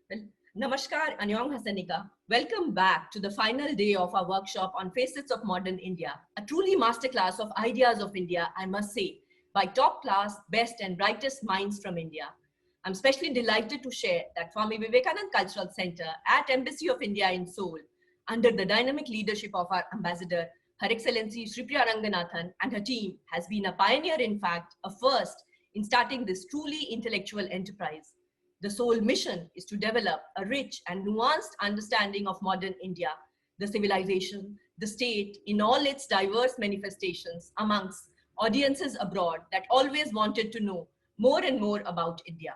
Well, Namaskar, Anyong Hasanika. Welcome back to the final day of our workshop on Facets of Modern India, a truly masterclass of ideas of India, I must say, by top class, best and brightest minds from India. I'm especially delighted to share that Swami Vivekanand Cultural Center at Embassy of India in Seoul, under the dynamic leadership of our ambassador, Her Excellency Sri Priya Ranganathan and her team, has been a pioneer, in fact, a first in starting this truly intellectual enterprise. The sole mission is to develop a rich and nuanced understanding of modern India, the civilization, the state in all its diverse manifestations amongst audiences abroad that always wanted to know more and more about India.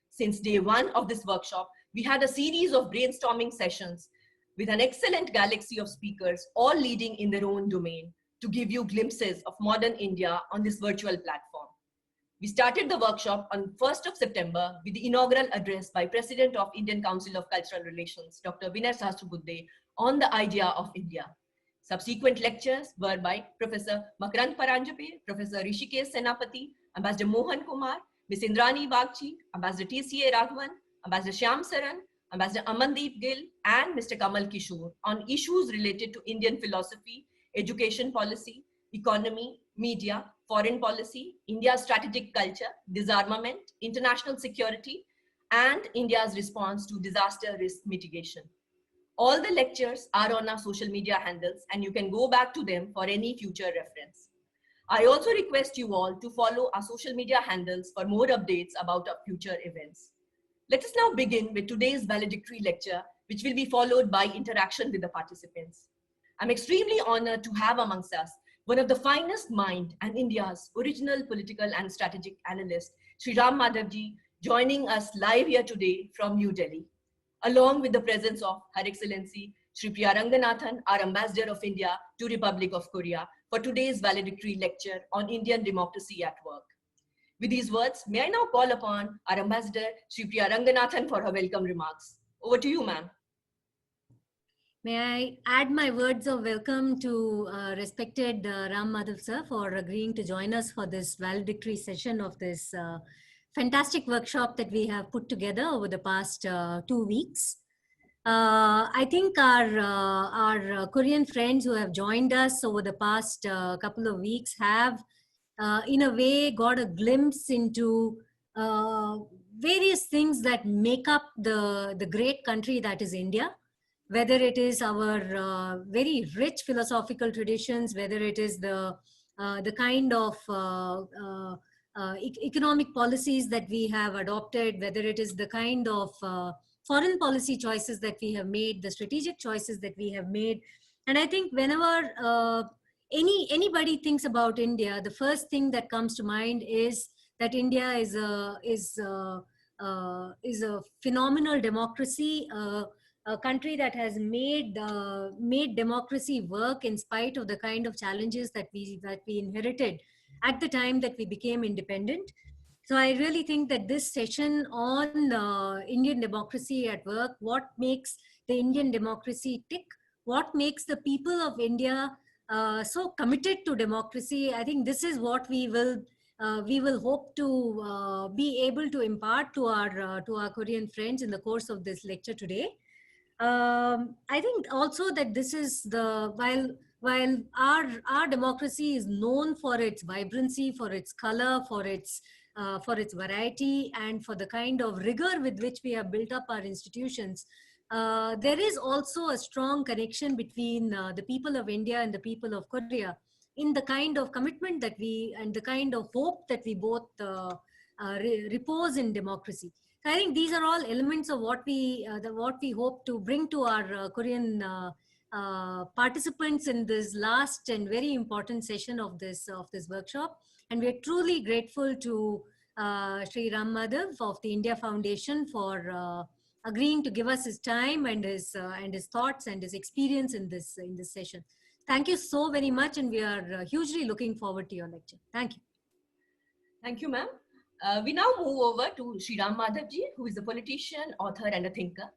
Since day one of this workshop, we had a series of brainstorming sessions with an excellent galaxy of speakers, all leading in their own domain, to give you glimpses of modern India on this virtual platform. We started the workshop on 1st of September with the inaugural address by President of Indian Council of Cultural Relations, Dr. Vinay Sahasrabudhe, on the idea of India. Subsequent lectures were by Professor Makarand Paranjape, Professor Rishikesh Senapati, Ambassador Mohan Kumar, Ms. Indrani Bagchi, Ambassador TCA Raghavan, Ambassador Shyam Saran, Ambassador Amandeep Gill, and Mr. Kamal Kishore on issues related to Indian philosophy, education policy, economy, media, foreign policy, India's strategic culture, disarmament, international security, and India's response to disaster risk mitigation. All the lectures are on our social media handles, and you can go back to them for any future reference. I also request you all to follow our social media handles for more updates about our future events. Let us now begin with today's valedictory lecture, which will be followed by interaction with the participants. I'm extremely honored to have amongst us one of the finest mind and India's original political and strategic analyst, Sri Ram Madhavji, joining us live here today from New Delhi, along with the presence of Her Excellency Sri Priya Ranganathan, our Ambassador of India to Republic of Korea, for today's valedictory lecture on Indian democracy at work. With these words, may I now call upon our Ambassador Sri Priya Ranganathan for her welcome remarks. Over to you, ma'am. May I add my words of welcome to respected Ram Madhav sir for agreeing to join us for this valedictory session of this fantastic workshop that we have put together over the past 2 weeks. I think our Korean friends who have joined us over the past couple of weeks have in a way got a glimpse into various things that make up the great country that is India, whether it is our very rich philosophical traditions, whether it is the kind of economic policies that we have adopted, whether it is the kind of foreign policy choices that we have made, the strategic choices that we have made. And I think whenever anybody thinks about India, the first thing that comes to mind is that India is a phenomenal democracy, a country that has made democracy work in spite of the kind of challenges that we inherited at the time that we became independent. So I really think that this session on Indian democracy at work, what makes the Indian democracy tick, what makes the people of India so committed to democracy, I think this is what we will hope to be able to impart to our Korean friends in the course of this lecture today. I think also that this is while our democracy is known for its vibrancy, for its color, for its variety, and for the kind of rigor with which we have built up our institutions. There is also a strong connection between the people of India and the people of Korea in the kind of commitment that we and the kind of hope that we both repose in democracy. So I think these are all elements of what we hope to bring to our Korean participants in this last and very important session of this workshop. And we are truly grateful to Sri Ram Madhav of the India Foundation for agreeing to give us his time and his thoughts and his experience in this session. Thank you so very much, and we are hugely looking forward to your lecture. Thank you. Thank you, ma'am. We now move over to Sri Ram Madhavji, who is a politician, author, and a thinker.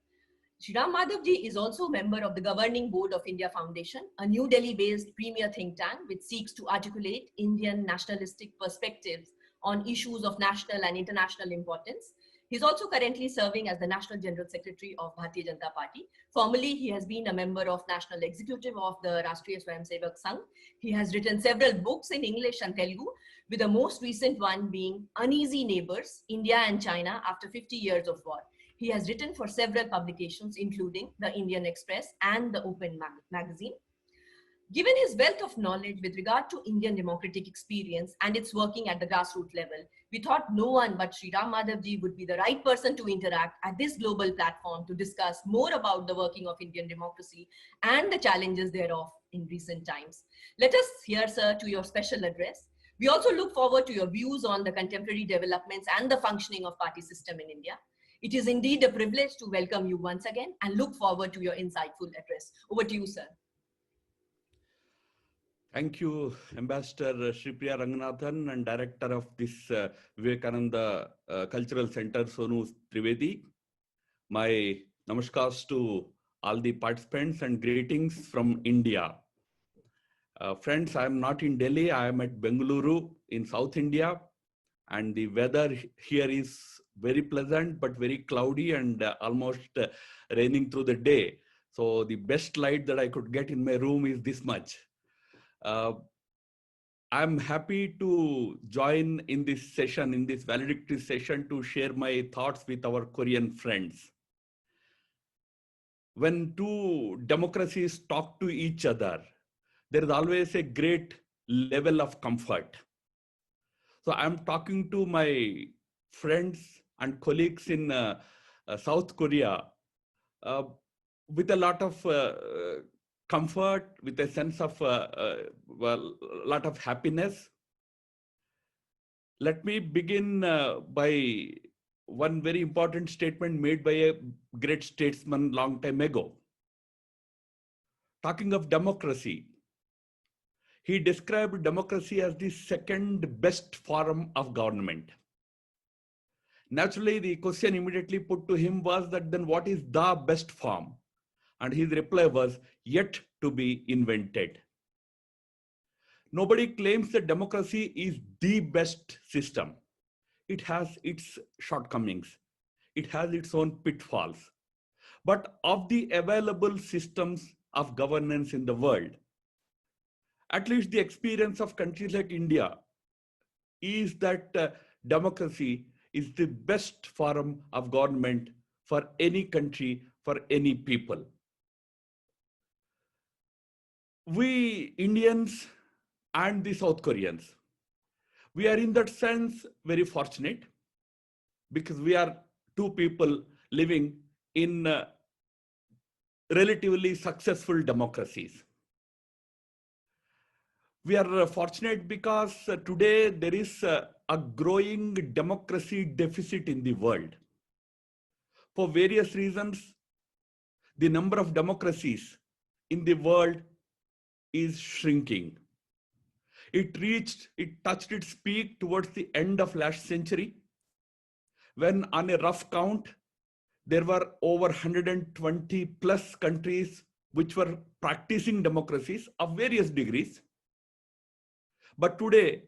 Sri Ram Madhavji is also a member of the governing board of India Foundation, a New Delhi-based premier think tank which seeks to articulate Indian nationalistic perspectives on issues of national and international importance. He's also currently serving as the National General Secretary of Bharatiya Janata Party. Formerly, he has been a member of National Executive of the Rashtriya Swayamsevak Sangh. He has written several books in English and Telugu, with the most recent one being Uneasy Neighbors, India and China After 50 Years of War. He has written for several publications, including the Indian Express and the Open magazine. Given his wealth of knowledge with regard to Indian democratic experience and its working at the grassroots level, we thought no one but Sri Ram Madhavji would be the right person to interact at this global platform to discuss more about the working of Indian democracy and the challenges thereof in recent times. Let us hear, sir, to your special address. We also look forward to your views on the contemporary developments and the functioning of party system in India. It is indeed a privilege to welcome you once again and look forward to your insightful address. Over to you, sir. Thank you, Ambassador Shripriya Ranganathan and Director of this Vivekananda Cultural Center, Sonu Trivedi. My namaskars to all the participants and greetings from India. Friends, I am not in Delhi, I am at Bengaluru in South India, and the weather here is very pleasant but very cloudy and almost raining through the day. So the best light that I could get in my room is this much. I'm happy to join in this session, in this valedictory session, to share my thoughts with our Korean friends. When two democracies talk to each other, there is always a great level of comfort. So I'm talking to my friends and colleagues in South Korea with a lot of comfort, with a sense of lot of happiness. Let me begin by one very important statement made by a great statesman long time ago. Talking of democracy, he described democracy as the second best form of government. Naturally, the question immediately put to him was that then what is the best form? And his reply was, yet to be invented. Nobody claims that democracy is the best system. It has its shortcomings. It has its own pitfalls. But of the available systems of governance in the world, at least the experience of countries like India is that democracy is the best form of government for any country, for any people. We Indians and the South Koreans, we are in that sense very fortunate because we are two people living in relatively successful democracies. We are fortunate because today there is a growing democracy deficit in the world. For various reasons, the number of democracies in the world is shrinking. It touched its peak towards the end of last century, when on a rough count, there were over 120 plus countries which were practicing democracies of various degrees. But today,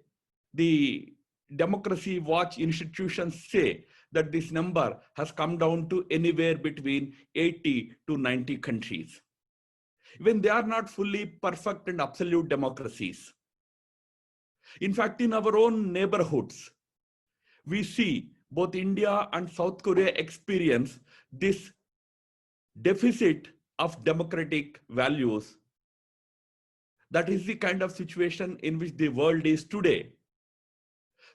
the Democracy Watch institutions say that this number has come down to anywhere between 80 to 90 countries. Even they are not fully perfect and absolute democracies. In fact, in our own neighborhoods, we see both India and South Korea experience this deficit of democratic values. That is the kind of situation in which the world is today.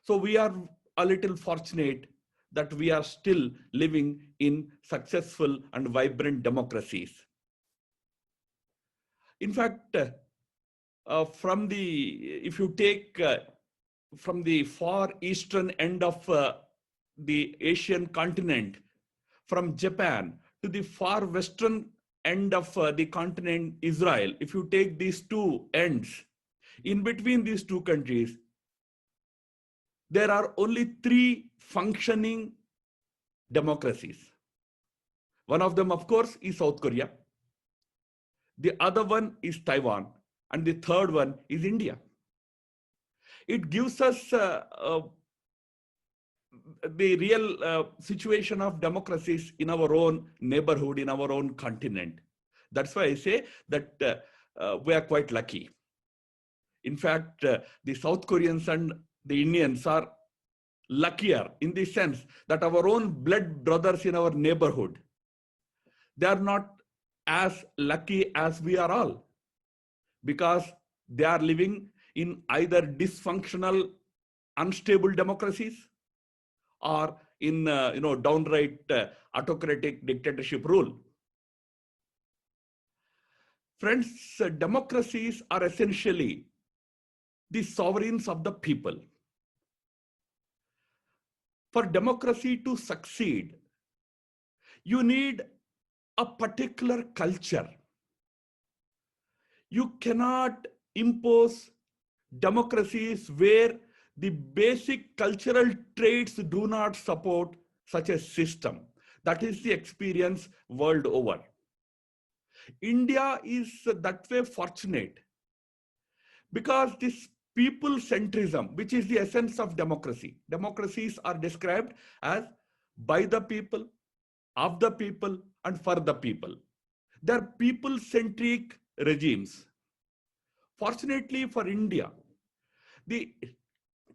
So we are a little fortunate that we are still living in successful and vibrant democracies. In fact, if you take from the far eastern end of the Asian continent, from Japan to the far western end of the continent, Israel, if you take these two ends, in between these two countries, there are only 3 functioning democracies. One of them, of course, is South Korea. The other one is Taiwan. And the third one is India. It gives us the real situation of democracies in our own neighborhood, in our own continent. That's why I say that we are quite lucky. In fact, the South Koreans and the Indians are luckier in the sense that our own blood brothers in our neighborhood, they are not as lucky as we are all, because they are living in either dysfunctional, unstable democracies or in downright autocratic dictatorship rule. Friends, democracies are essentially the sovereigns of the people. For democracy to succeed, you need a particular culture. You cannot impose democracies where the basic cultural traits do not support such a system. That is the experience world over. India is that way fortunate because this people centrism, which is the essence of democracy. Democracies are described as by the people, of the people, and for the people. They're people-centric regimes. Fortunately for India, the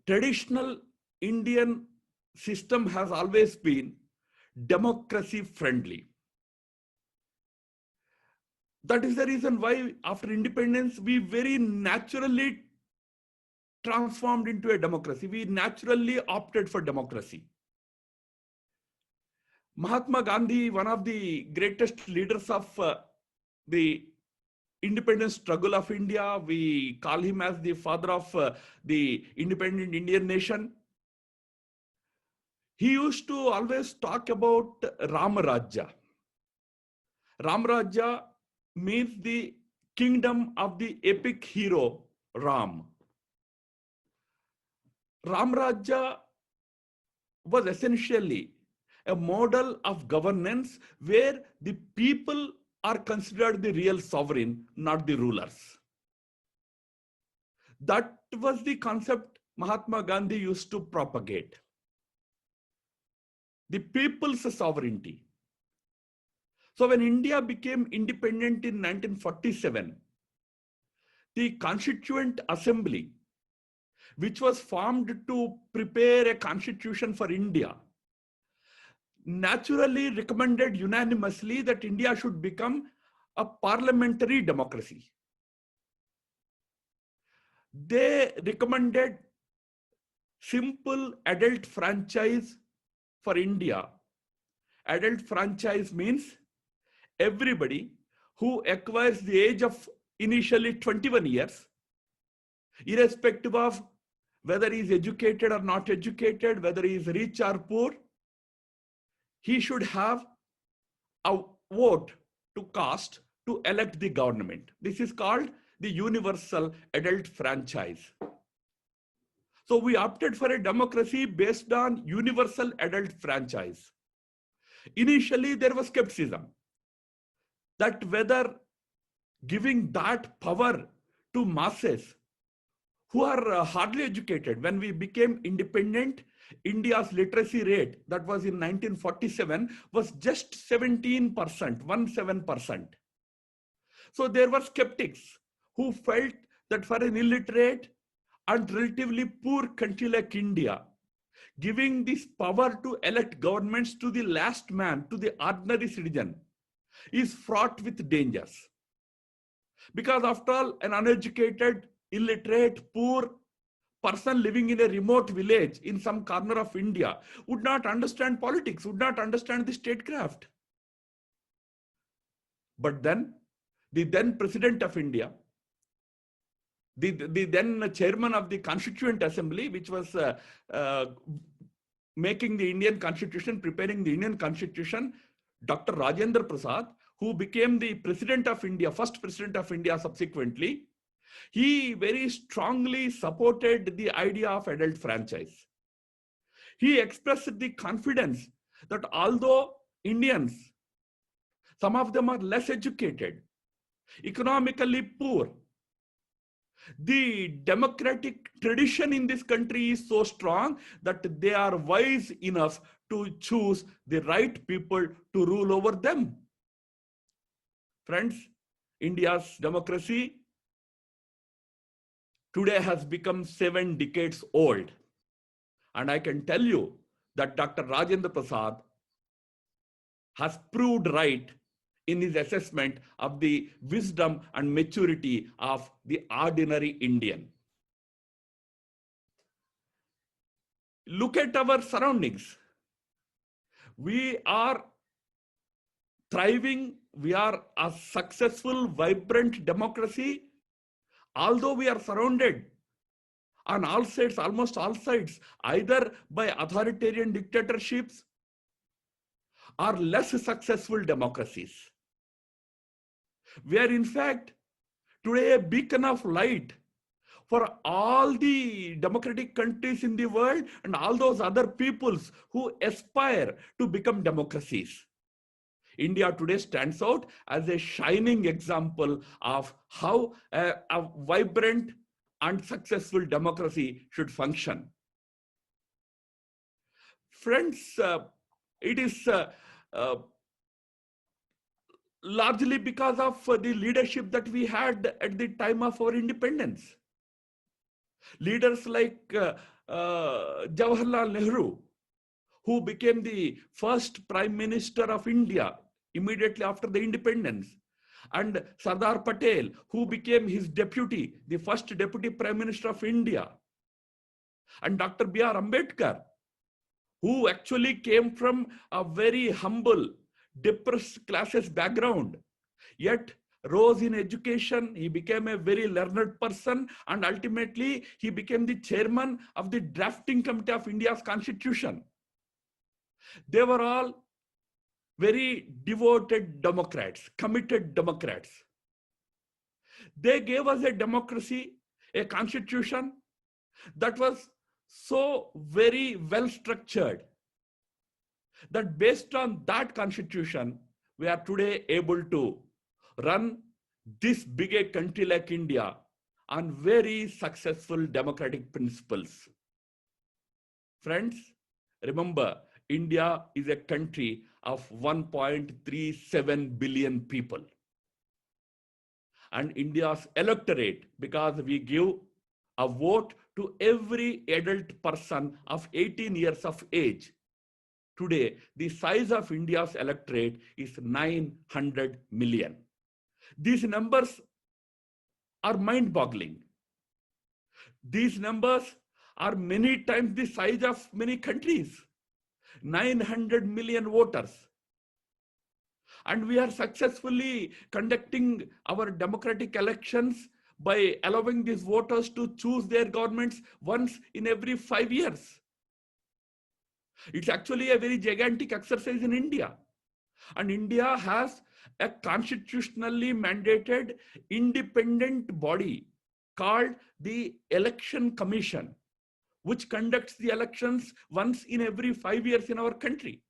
traditional Indian system has always been democracy friendly. That is the reason why after independence, we very naturally transformed into a democracy. We naturally opted for democracy. Mahatma Gandhi, one of the greatest leaders of the independence struggle of India, we call him as the father of the independent Indian nation. He used to always talk about Ramarajya. Ramarajya means the kingdom of the epic hero Ram. Ramarajya was essentially a model of governance where the people are considered the real sovereign, not the rulers. That was the concept Mahatma Gandhi used to propagate. The people's sovereignty. So when India became independent in 1947, the Constituent Assembly, which was formed to prepare a constitution for India, naturally recommended unanimously that India should become a parliamentary democracy. They recommended simple adult franchise for India. Adult franchise means everybody who acquires the age of initially 21 years, irrespective of whether he is educated or not educated, whether he is rich or poor, he should have a vote to cast to elect the government. This is called the universal adult franchise. So we opted for a democracy based on universal adult franchise. Initially, there was skepticism that whether giving that power to masses who are hardly educated. When we became independent, India's literacy rate, that was in 1947, was just 17%, 17%. So there were skeptics who felt that for an illiterate and relatively poor country like India, giving this power to elect governments to the last man, to the ordinary citizen, is fraught with dangers. Because after all, an uneducated, illiterate, poor person living in a remote village in some corner of India would not understand politics, would not understand the statecraft. But then, the then President of India, the then chairman of the Constituent Assembly, which was making the Indian Constitution, preparing the Indian Constitution, Dr. Rajendra Prasad, who became the President of India, first President of India subsequently, he very strongly supported the idea of adult franchise. He expressed the confidence that although Indians, some of them are less educated, economically poor, The democratic tradition in this country is so strong that they are wise enough to choose the right people to rule over them. Friends, India's democracy today has become 7 decades old. And I can tell you that Dr. Rajendra Prasad has proved right in his assessment of the wisdom and maturity of the ordinary Indian. Look at our surroundings. We are thriving. We are a successful, vibrant democracy, although we are surrounded on all sides, almost all sides, either by authoritarian dictatorships or less successful democracies. We are, in fact, today a beacon of light for all the democratic countries in the world and all those other peoples who aspire to become democracies. India today stands out as a shining example of how a vibrant and successful democracy should function. Friends, it is largely because of the leadership that we had at the time of our independence. Leaders like Jawaharlal Nehru, who became the first Prime Minister of India immediately after the independence, and Sardar Patel, who became his deputy, the first Deputy Prime Minister of India, and Dr. B.R. Ambedkar, who actually came from a very humble, depressed classes background, yet rose in education. He became a very learned person, and ultimately he became the chairman of the drafting committee of India's constitution. They were all very devoted Democrats, committed Democrats. They gave us a democracy, a constitution that was so very well structured that based on that constitution, we are today able to run this big a country like India on very successful democratic principles. Friends, remember, India is a country of 1.37 billion people. And India's electorate, because we give a vote to every adult person of 18 years of age. Today, the size of India's electorate is 900 million. These numbers are mind-boggling. These numbers are many times the size of many countries. 900 million voters. And we are successfully conducting our democratic elections by allowing these voters to choose their governments once in every 5 years. It's actually a very gigantic exercise in India. And India has a constitutionally mandated independent body called the Election Commission, which conducts the elections once in every 5 years in our country.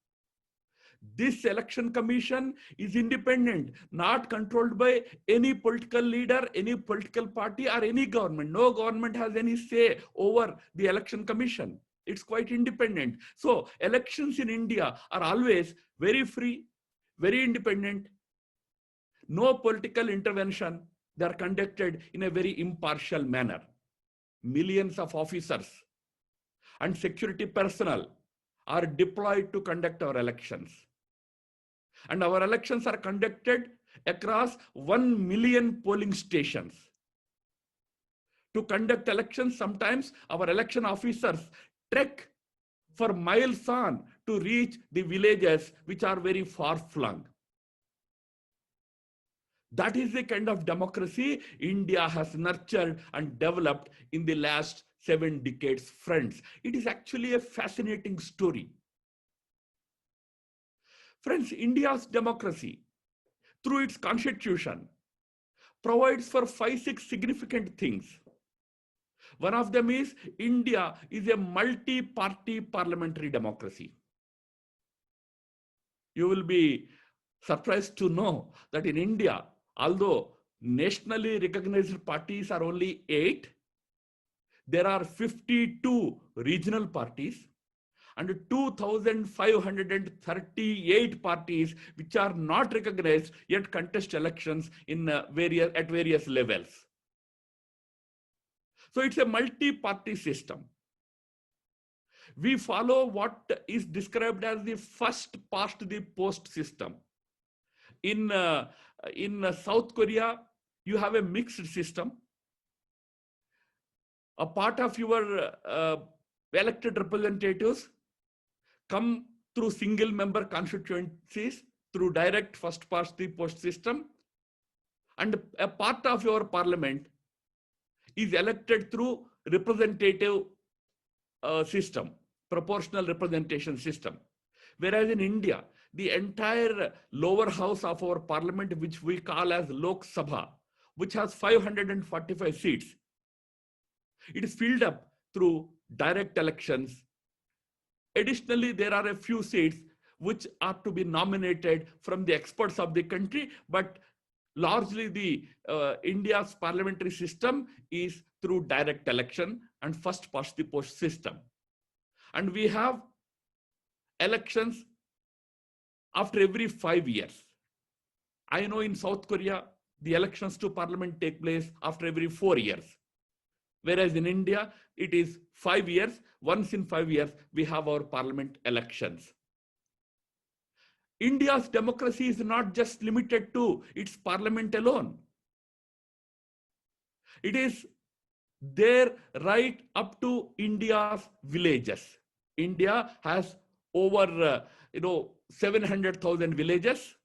This election commission is independent, not controlled by any political leader, any political party, or any government. No government has any say over the election commission. It's quite independent. So elections in India are always very free, very independent, no political intervention. They are conducted in a very impartial manner. Millions of officers and security personnel are deployed to conduct our elections. And our elections are conducted across 1 million polling stations. To conduct elections, sometimes our election officers trek for miles on to reach the villages which are very far-flung. That is the kind of democracy India has nurtured and developed in the last 7 decades, friends. It is actually a fascinating story. Friends, India's democracy, through its constitution, provides for 5-6 significant things. One of them is India is a multi-party parliamentary democracy. You will be surprised to know that in India, although nationally recognized parties are only 8. There are 52 regional parties and 2,538 parties which are not recognized yet contest elections in at various levels. So it's a multi-party system. We follow what is described as the first past the post system. In South Korea, you have a mixed system. A part of your elected representatives come through single member constituencies through direct first past the post system, and a part of your parliament is elected through representative system, proportional representation system. Whereas in India, the entire lower house of our parliament, which we call as Lok Sabha, which has 545 seats, it is filled up through direct elections. Additionally, there are a few seats which are to be nominated from the experts of the country, but largely the India's parliamentary system is through direct election and first past the post system. And we have elections after every 5 years. I know in South Korea, the elections to parliament take place after every 4 years. Whereas in India, it is 5 years. Once in 5 years, we have our parliament elections. India's democracy is not just limited to its parliament alone. It is there right up to India's villages. India has over 700,000 villages.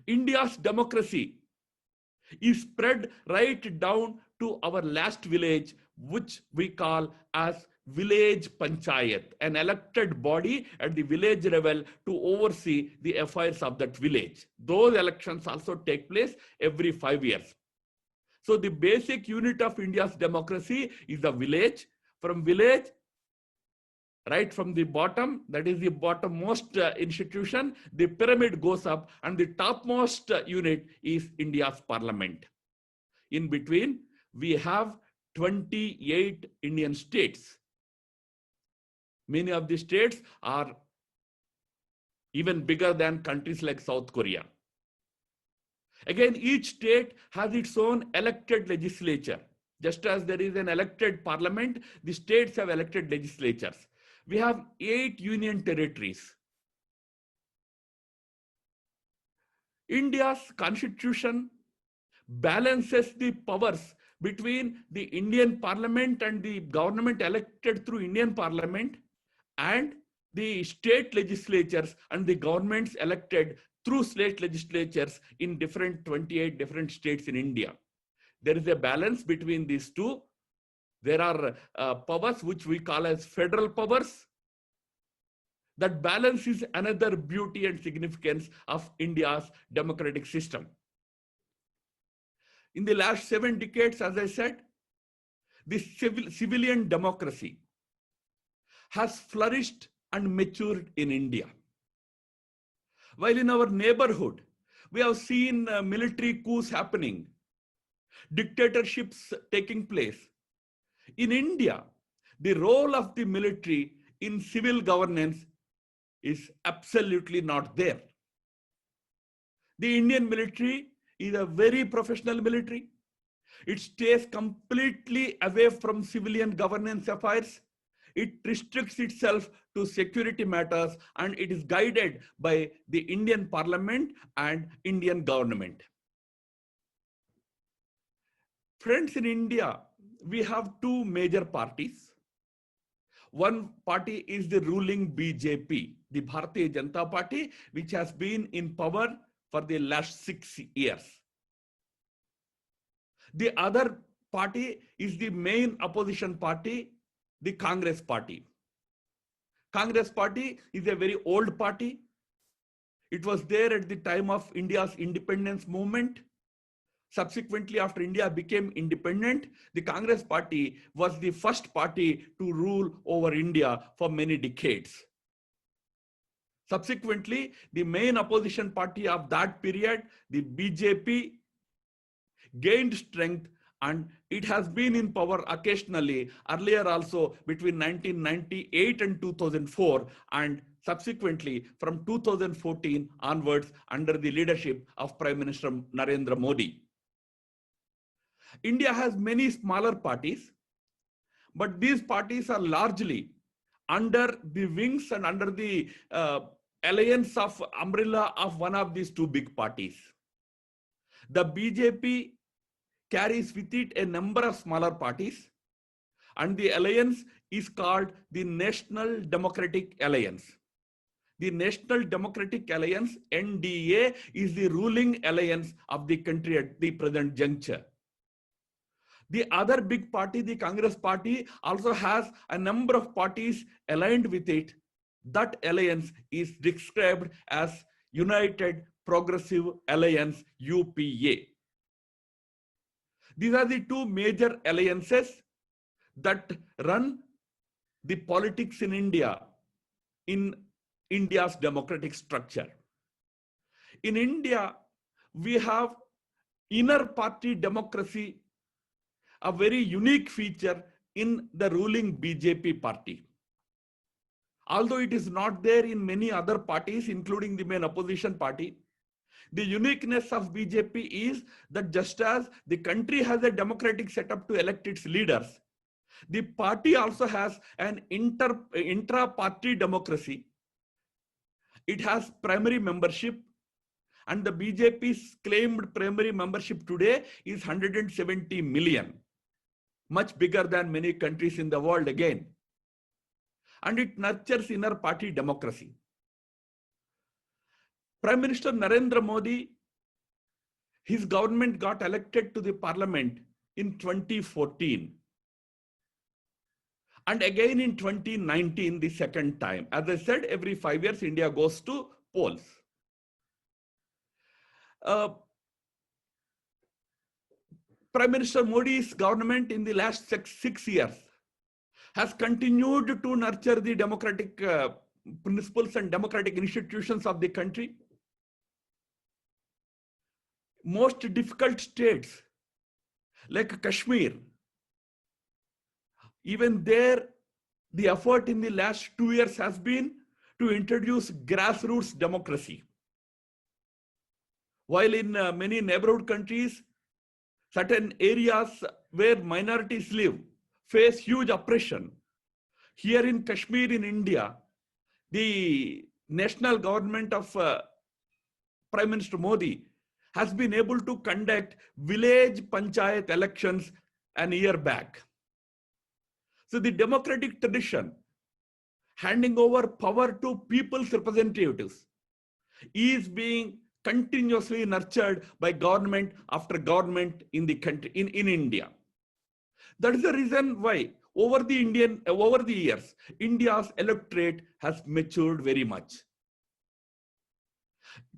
India's democracy is spread right down to our last village, which we call as village panchayat, an elected body at the village level to oversee the affairs of that village. Those elections also take place every 5 years. So the basic unit of India's democracy is the village. From village, right from the bottom, that is the bottommost institution, the pyramid goes up, and the topmost unit is India's parliament. In between, we have 28 Indian states. Many of the states are even bigger than countries like South Korea. Again, each state has its own elected legislature. Just as there is an elected parliament, the states have elected legislatures. We have 8 union territories. India's constitution balances the powers between the Indian parliament and the government elected through Indian parliament and the state legislatures and the governments elected through state legislatures in 28 different states in India. There is a balance between these two. There are powers which we call as federal powers. That balance is another beauty and significance of India's democratic system. In the last 7 decades, as I said, the civilian democracy has flourished and matured in India. While in our neighborhood, we have seen military coups happening, dictatorships taking place. In India, the role of the military in civil governance is absolutely not there. The Indian military is a very professional military. It stays completely away from civilian governance affairs. It restricts itself to security matters, and it is guided by the Indian Parliament and Indian government. Friends, in India, we have 2 major parties. One party is the ruling BJP, the Bharatiya Janata Party, which has been in power for the last 6 years. The other party is the main opposition party, the Congress Party. Congress Party is a very old party. It was there at the time of India's independence movement. Subsequently, after India became independent, the Congress Party was the first party to rule over India for many decades. Subsequently, the main opposition party of that period, the BJP, gained strength, and it has been in power occasionally earlier also between 1998 and 2004, and subsequently from 2014 onwards under the leadership of Prime Minister Narendra Modi. India has many smaller parties, but these parties are largely under the wings and under the alliance of umbrella of one of these two big parties. The BJP carries with it a number of smaller parties, and the alliance is called the National Democratic Alliance. The National Democratic Alliance, NDA, is the ruling alliance of the country at the present juncture. The other big party, the Congress party, also has a number of parties aligned with it. That alliance is described as United Progressive Alliance, UPA. These are the two major alliances that run the politics in India, in India's democratic structure. In India, we have inner party democracy, a very unique feature in the ruling BJP party. Although it is not there in many other parties, including the main opposition party, the uniqueness of BJP is that just as the country has a democratic setup to elect its leaders, the party also has an intra-party democracy. It has primary membership, and the BJP's claimed primary membership today is 170 million, much bigger than many countries in the world again. And it nurtures inner party democracy. Prime Minister Narendra Modi, his government got elected to the parliament in 2014. And again in 2019, the second time. As I said, every 5 years, India goes to polls. Prime Minister Modi's government in the last six years has continued to nurture the democratic principles and democratic institutions of the country. Most difficult states like Kashmir, even there, the effort in the last 2 years has been to introduce grassroots democracy. While in many neighborhood countries, certain areas where minorities live face huge oppression. Here in Kashmir in India, the national government of Prime Minister Modi has been able to conduct village panchayat elections an year back. So the democratic tradition, handing over power to people's representatives, is being continuously nurtured by government after government in the country, in India. That is the reason why over the years, India's electorate has matured very much.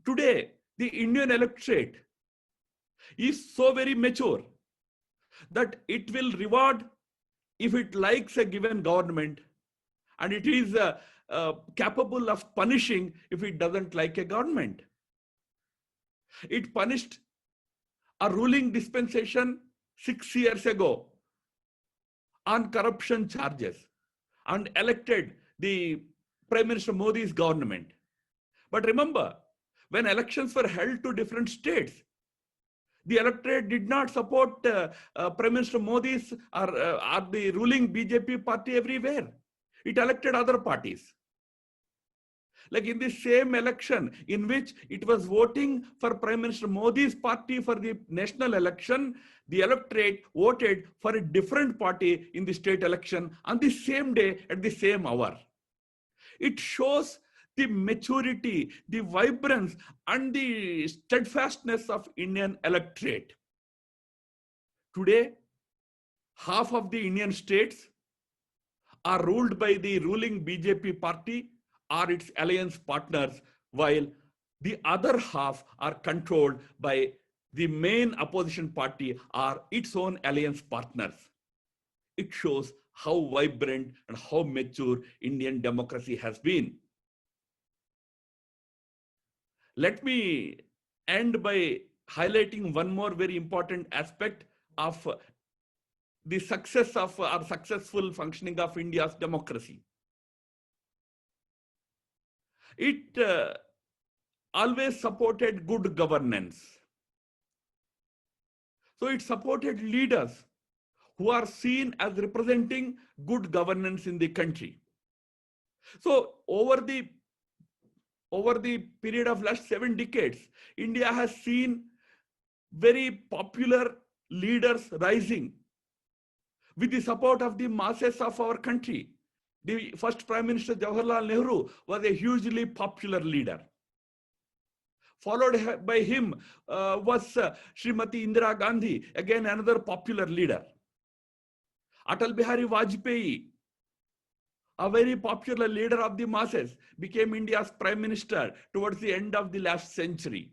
Today, the Indian electorate is so very mature that it will reward if it likes a given government, and it is capable of punishing if it doesn't like a government. It punished a ruling dispensation 6 years ago on corruption charges and elected the Prime Minister Modi's government. But remember, when elections were held to different states, the electorate did not support Prime Minister Modi's or the ruling BJP party everywhere. It elected other parties. Like in the same election in which it was voting for Prime Minister Modi's party for the national election, the electorate voted for a different party in the state election on the same day at the same hour. It shows the maturity, the vibrance, and the steadfastness of Indian electorate. Today, half of the Indian states are ruled by the ruling BJP party or its alliance partners, while the other half are controlled by the main opposition party or its own alliance partners. It shows how vibrant and how mature Indian democracy has been. Let me end by highlighting one more very important aspect of the success of or successful functioning of India's democracy. It always supported good governance. So it supported leaders who are seen as representing good governance in the country. So over the period of last 7 decades, India has seen very popular leaders rising with the support of the masses of our country. The first Prime Minister Jawaharlal Nehru was a hugely popular leader. Followed by him was Srimati Indira Gandhi, again another popular leader. Atal Bihari Vajpayee, a very popular leader of the masses, became India's Prime Minister towards the end of the last century.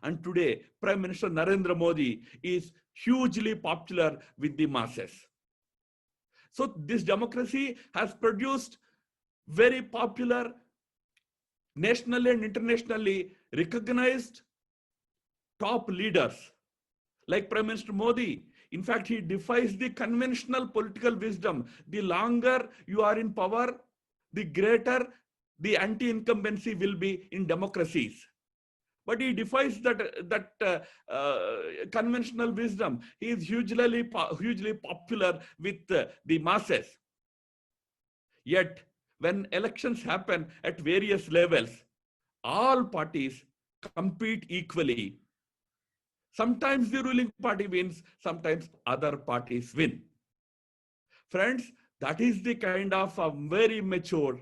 And today, Prime Minister Narendra Modi is hugely popular with the masses. So this democracy has produced very popular, nationally and internationally recognized top leaders like Prime Minister Modi. In fact, he defies the conventional political wisdom. The longer you are in power, the greater the anti-incumbency will be in democracies. But he defies that conventional wisdom. He is hugely popular with the masses. Yet, when elections happen at various levels, all parties compete equally. Sometimes the ruling party wins, sometimes other parties win. Friends, that is the kind of a very mature,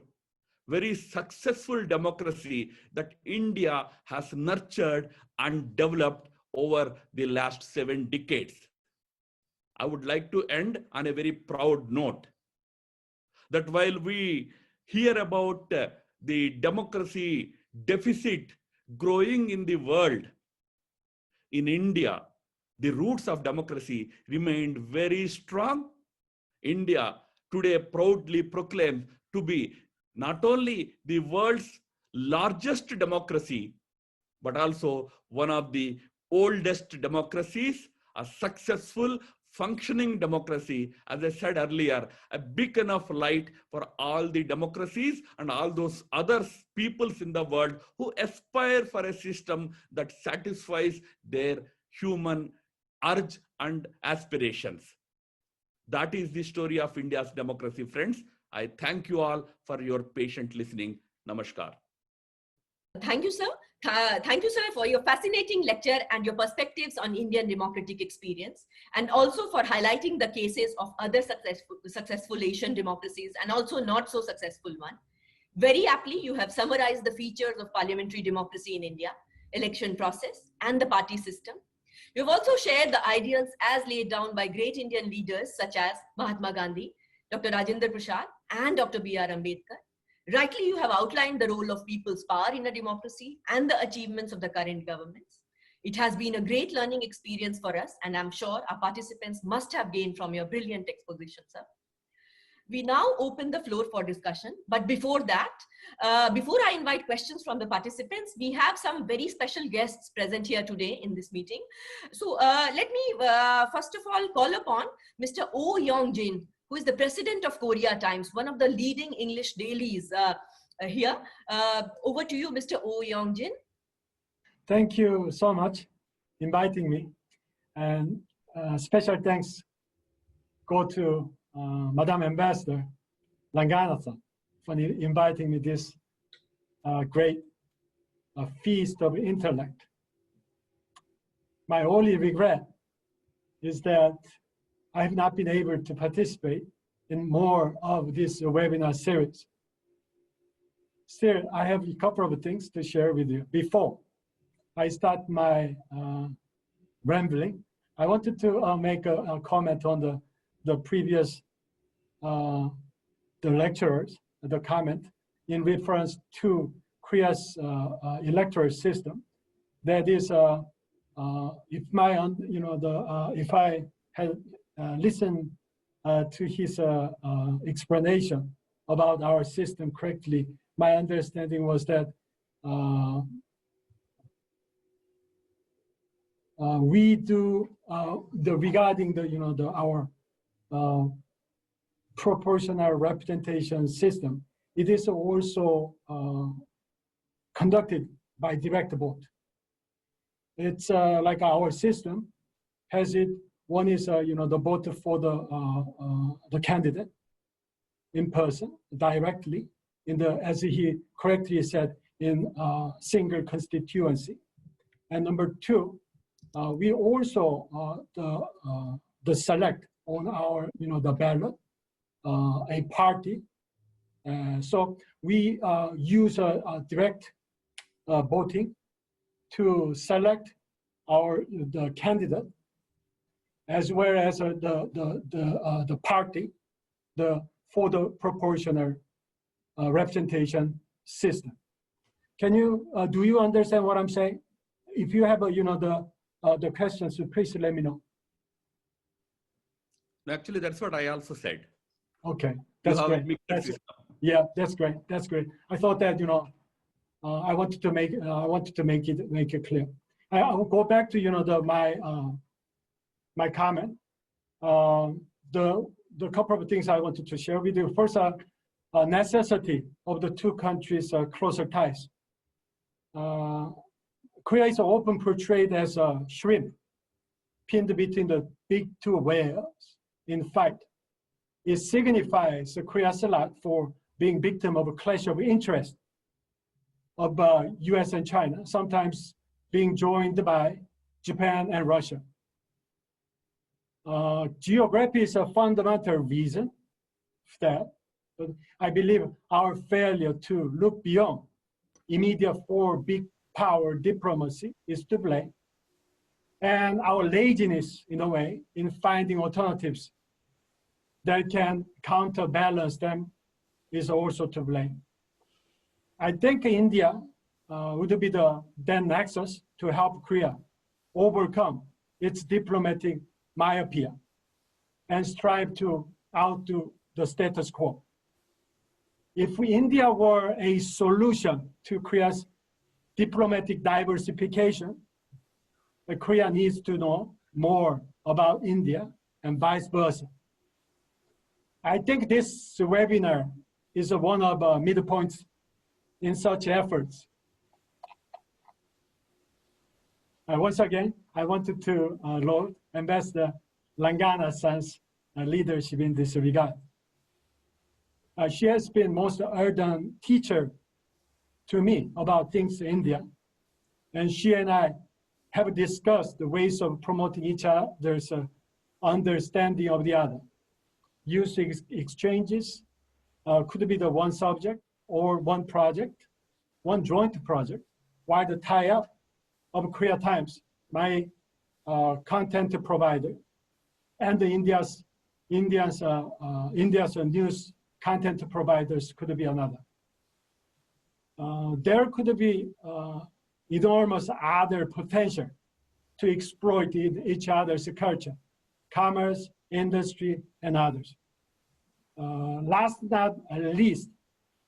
very successful democracy that India has nurtured and developed over the last 7 decades. I would like to end on a very proud note that while we hear about the democracy deficit growing in the world, in India, the roots of democracy remained very strong. India today proudly proclaims to be not only the world's largest democracy, but also one of the oldest democracies, a successful, functioning democracy, as I said earlier, a beacon of light for all the democracies and all those other peoples in the world who aspire for a system that satisfies their human urge and aspirations. That is the story of India's democracy, friends. I thank you all for your patient listening. Namaskar. Thank you, sir. Thank you, sir, for your fascinating lecture and your perspectives on Indian democratic experience, and also for highlighting the cases of other successful Asian democracies and also not so successful one. Very aptly, you have summarized the features of parliamentary democracy in India, election process, and the party system. You've also shared the ideals as laid down by great Indian leaders such as Mahatma Gandhi, Dr. Rajendra Prasad, and Dr. B.R. Ambedkar. Rightly, you have outlined the role of people's power in a democracy and the achievements of the current governments. It has been a great learning experience for us, and I'm sure our participants must have gained from your brilliant exposition, sir. We now open the floor for discussion. But before that, before I invite questions from the participants, we have some very special guests present here today in this meeting. So let me first of all call upon Mr. Oh Young-jin, who is the president of Korea Times, one of the leading English dailies here. Over to you, Mr. Oh Young-jin. Thank you so much inviting me. And special thanks go to Madam Ambassador Langana-san for inviting me this great feast of intellect. My only regret is that I have not been able to participate in more of this webinar series. Still, I have a couple of things to share with you. Before I start my rambling, I wanted to make a comment on the previous the lecturers, the comment in reference to Korea's electoral system. That is, if I had listened to his explanation about our system correctly, my understanding was that we do regarding our proportional representation system. It is also conducted by direct vote. It's like our system has it. One is the vote for the candidate in person directly in the, as he correctly said, in single constituency. And number two, we also the select on our the ballot a party. So we use a direct voting to select the candidate, as well as the party for the proportional representation system. Can you do you understand what I'm saying? If you have the questions, please let me know. Actually, that's what I also said. Okay, that's great. Yeah, that's great. That's great. I thought that I wanted to make it clear. I will go back to my comment. The couple of things I wanted to share with you. First, necessity of the two countries' closer ties. Korea is often portrayed as a shrimp pinned between the big two whales in fight. It signifies Korea's lot for being victim of a clash of interest of US and China, sometimes being joined by Japan and Russia. Geography is a fundamental reason for that, but I believe our failure to look beyond immediate four big power diplomacy is to blame. And our laziness, in a way, in finding alternatives that can counterbalance them is also to blame. I think India would be the then nexus to help Korea overcome its diplomatic myopia and strive to outdo the status quo. If India were a solution to Korea's diplomatic diversification, Korea needs to know more about India and vice versa. I think this webinar is one of the midpoints in such efforts. Once again, I wanted to laud Ambassador Langanasan's leadership in this regard. She has been most ardent teacher to me about things in India. And she and I have discussed the ways of promoting each other's understanding of the other. Youth exchanges could be the one subject or one project, one joint project, while the tie-up of Korea Times, my content provider, and the India's news content providers could be another. There could be enormous other potential to exploit each other's culture, commerce, industry, and others. Last but not least,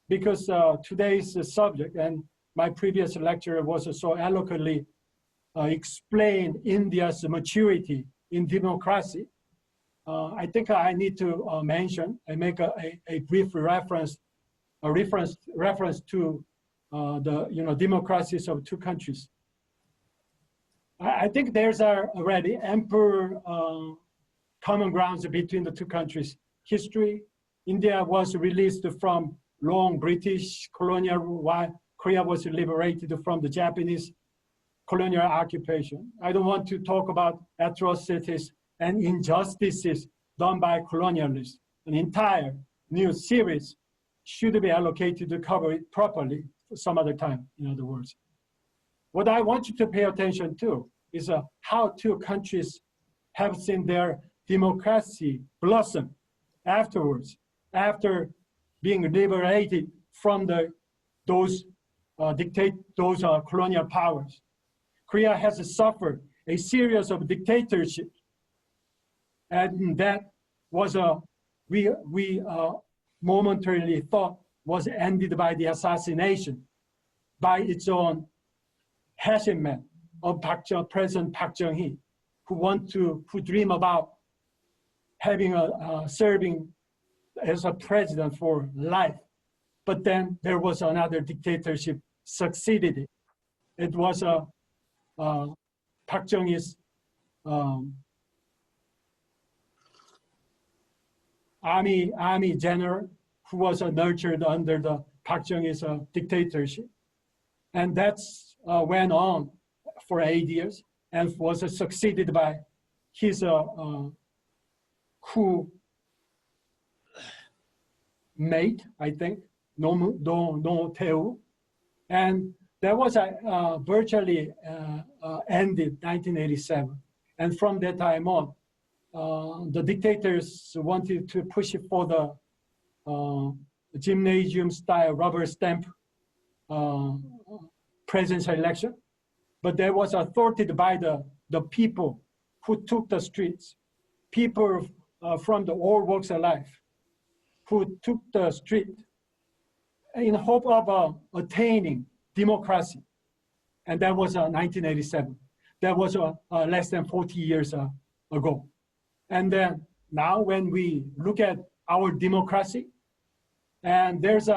because today's subject and my previous lecture was so eloquently explained India's maturity in democracy, I think I need to mention and make a brief reference to the democracies of two countries. I think there's already ample common grounds between the two countries. History, India was released from long British colonial while Korea was liberated from the Japanese colonial occupation. I don't want to talk about atrocities and injustices done by colonialists. An entire new series should be allocated to cover it properly some other time, in other words. What I want you to pay attention to is how two countries have seen their democracy blossom afterwards, after being liberated from those colonial powers. Korea has suffered a series of dictatorships, and that was we momentarily thought was ended by the assassination by its own Hashim man, of President Park Chung-hee, who dream about having serving as a president for life. But then there was another dictatorship succeeded it. It was Park Chung-hee's army general who was nurtured under the Park Chung-hee's dictatorship. And that's went on for 8 years and was succeeded by his coup mate, I think, No Teu. And that was virtually ended 1987. And from that time on, the dictators wanted to push it for the gymnasium-style rubber stamp presidential election. But that was thwarted by the people who took the streets, people from the all walks of life, who took the street in hope of attaining democracy. And that was 1987. That was less than 40 years ago. And then now when we look at our democracy, and there's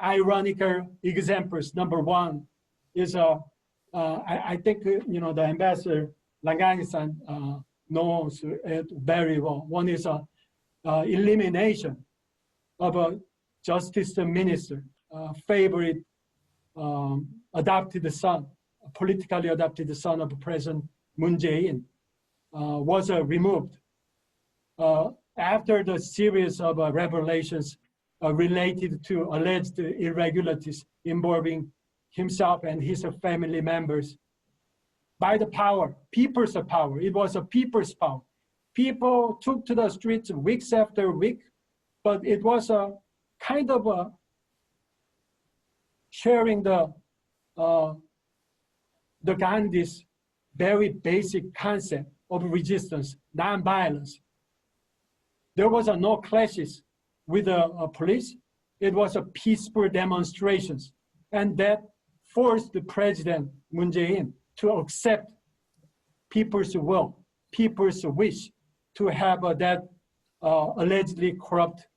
ironical examples. Number one is, I think, the Ambassador Langani-san knows it very well. One is elimination of a justice minister, favorite adopted son, politically adopted son of President Moon Jae-in, was removed after the series of revelations related to alleged irregularities involving himself and his family members. By the power, people's power, it was a people's power. People took to the streets weeks after week, but it was a kind of sharing the Gandhi's very basic concept of resistance, non-violence. There was no clashes with the police. It was a peaceful demonstrations. And that forced the President Moon Jae-in to accept people's will, people's wish to have that allegedly corrupt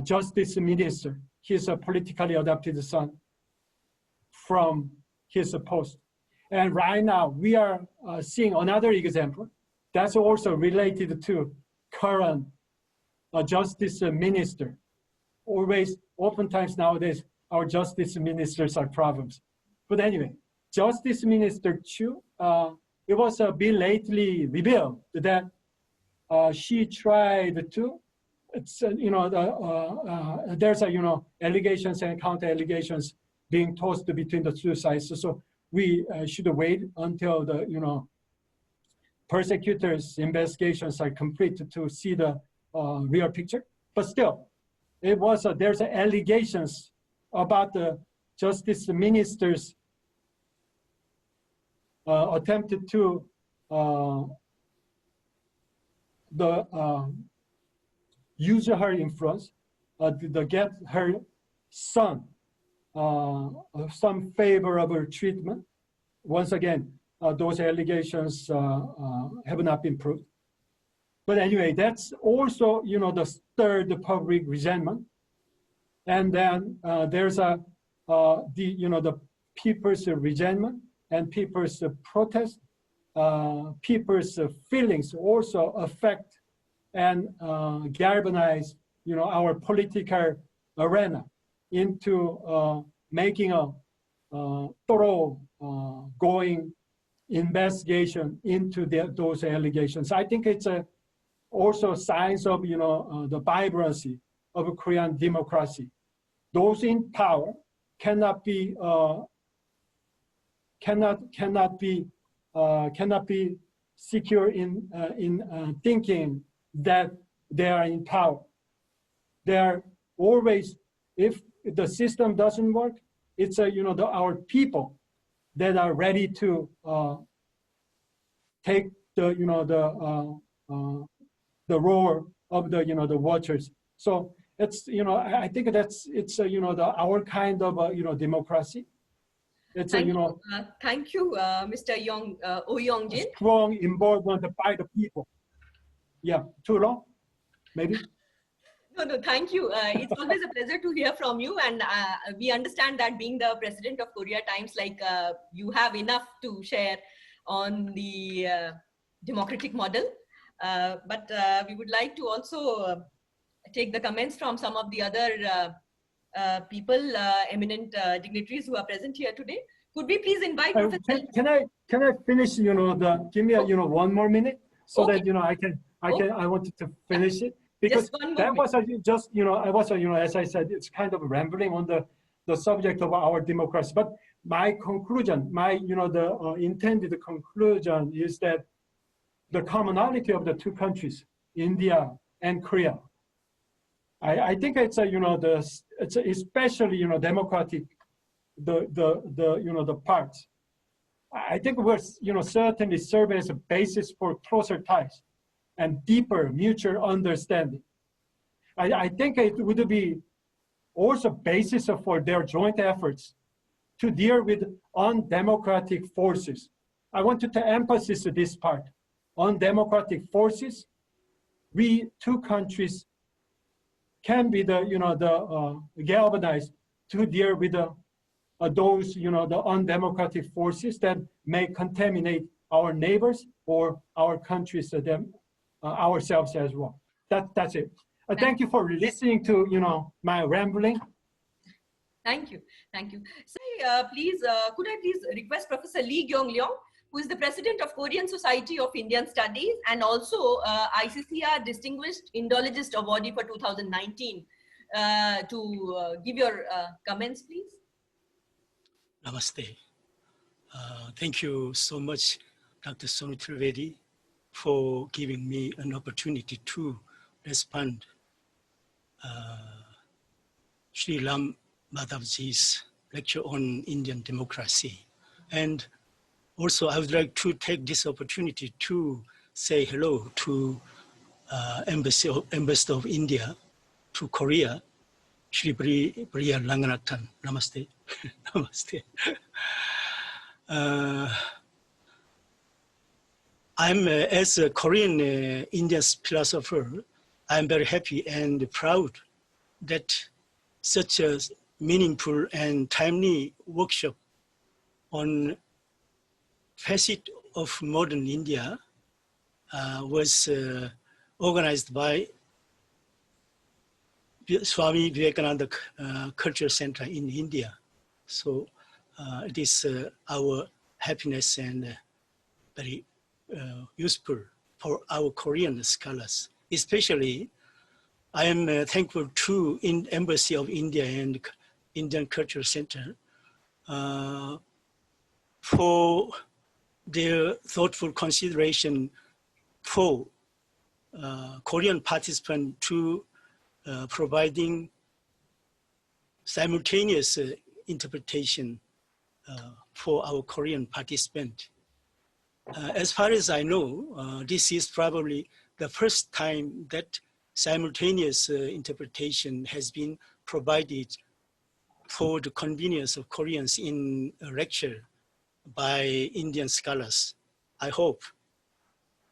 justice minister, his politically adopted son, from his post. And right now we are seeing another example that's also related to current justice minister. Oftentimes nowadays, our justice ministers are problems. But anyway, Justice Minister Chu, it was belatedly revealed that she tried to, there's allegations and counter allegations being tossed between the two sides. So we should wait until the persecutors' investigations are complete to see the real picture. But still, it was there's allegations about the justice minister's attempted to use her influence to get her son some favorable treatment. Once again, those allegations have not been proved. But anyway, that's also, the third public resentment. And then there's the people's resentment and people's protest. People's feelings also affect and galvanize, our political arena into making a thorough going investigation into those allegations. I think it's also signs of the vibrancy of Korean democracy. Those in power cannot be secure in thinking that they are in power. They are always, if the system doesn't work, it's our people that are ready to take the role of the watchers. So it's I think it's our kind of democracy. It's Thank you know, thank you, Mr. Oh Young Jin. strong involvement by the people. Yeah, too long, maybe. No, no, thank you. It's always a pleasure to hear from you. And we understand that being the president of Korea Times, like you have enough to share on the democratic model. But we would like to also take the comments from some of the other people, eminent dignitaries who are present here today. Could we please invite Professor? Can I finish? You know, give me a, you know, 1 more minute so Okay. that you know I wanted to finish it because Just one more that minute. was just you know I was you know as I said it's kind of rambling on the subject of our democracy. But my conclusion, my you know the intended conclusion is that the commonality of the two countries, India and Korea. I think it's a you know it's a especially you know democratic the you know the parts. I think we're you know certainly serve as a basis for closer ties and deeper mutual understanding. I think it would be also basis for their joint efforts to deal with undemocratic forces. I wanted to emphasize this part. Undemocratic forces, we two countries can be the you know the galvanized to deal with those you know the undemocratic forces that may contaminate our neighbors or our countries ourselves as well. That's it. Thank you for listening to you know my rambling. Thank you. Thank you. So, please, could I please request Professor Lee Kyung-leong, who is the president of Korean Society of Indian Studies and also ICCR Distinguished Indologist Awardee for 2019, to give your comments, please. Namaste. Thank you so much, Dr. Sonu Trivedi, for giving me an opportunity to respond Sri Ram Madhavji's lecture on Indian democracy. And also I would like to take this opportunity to say hello to Ambassador of India to Korea, Shri Priya Ranganathan. Namaste. Namaste. I'm, as a Korean Indian philosopher, I'm very happy and proud that such a meaningful and timely workshop on facet of modern India was organized by Swami Vivekananda Cultural Center in India. So it is our happiness and very useful for our Korean scholars. Especially, I am thankful to Embassy of India and Indian Cultural Center for their thoughtful consideration for Korean participants to providing simultaneous interpretation for our Korean participant. As far as I know, this is probably the first time that simultaneous interpretation has been provided for the convenience of Koreans in a lecture by Indian scholars. I hope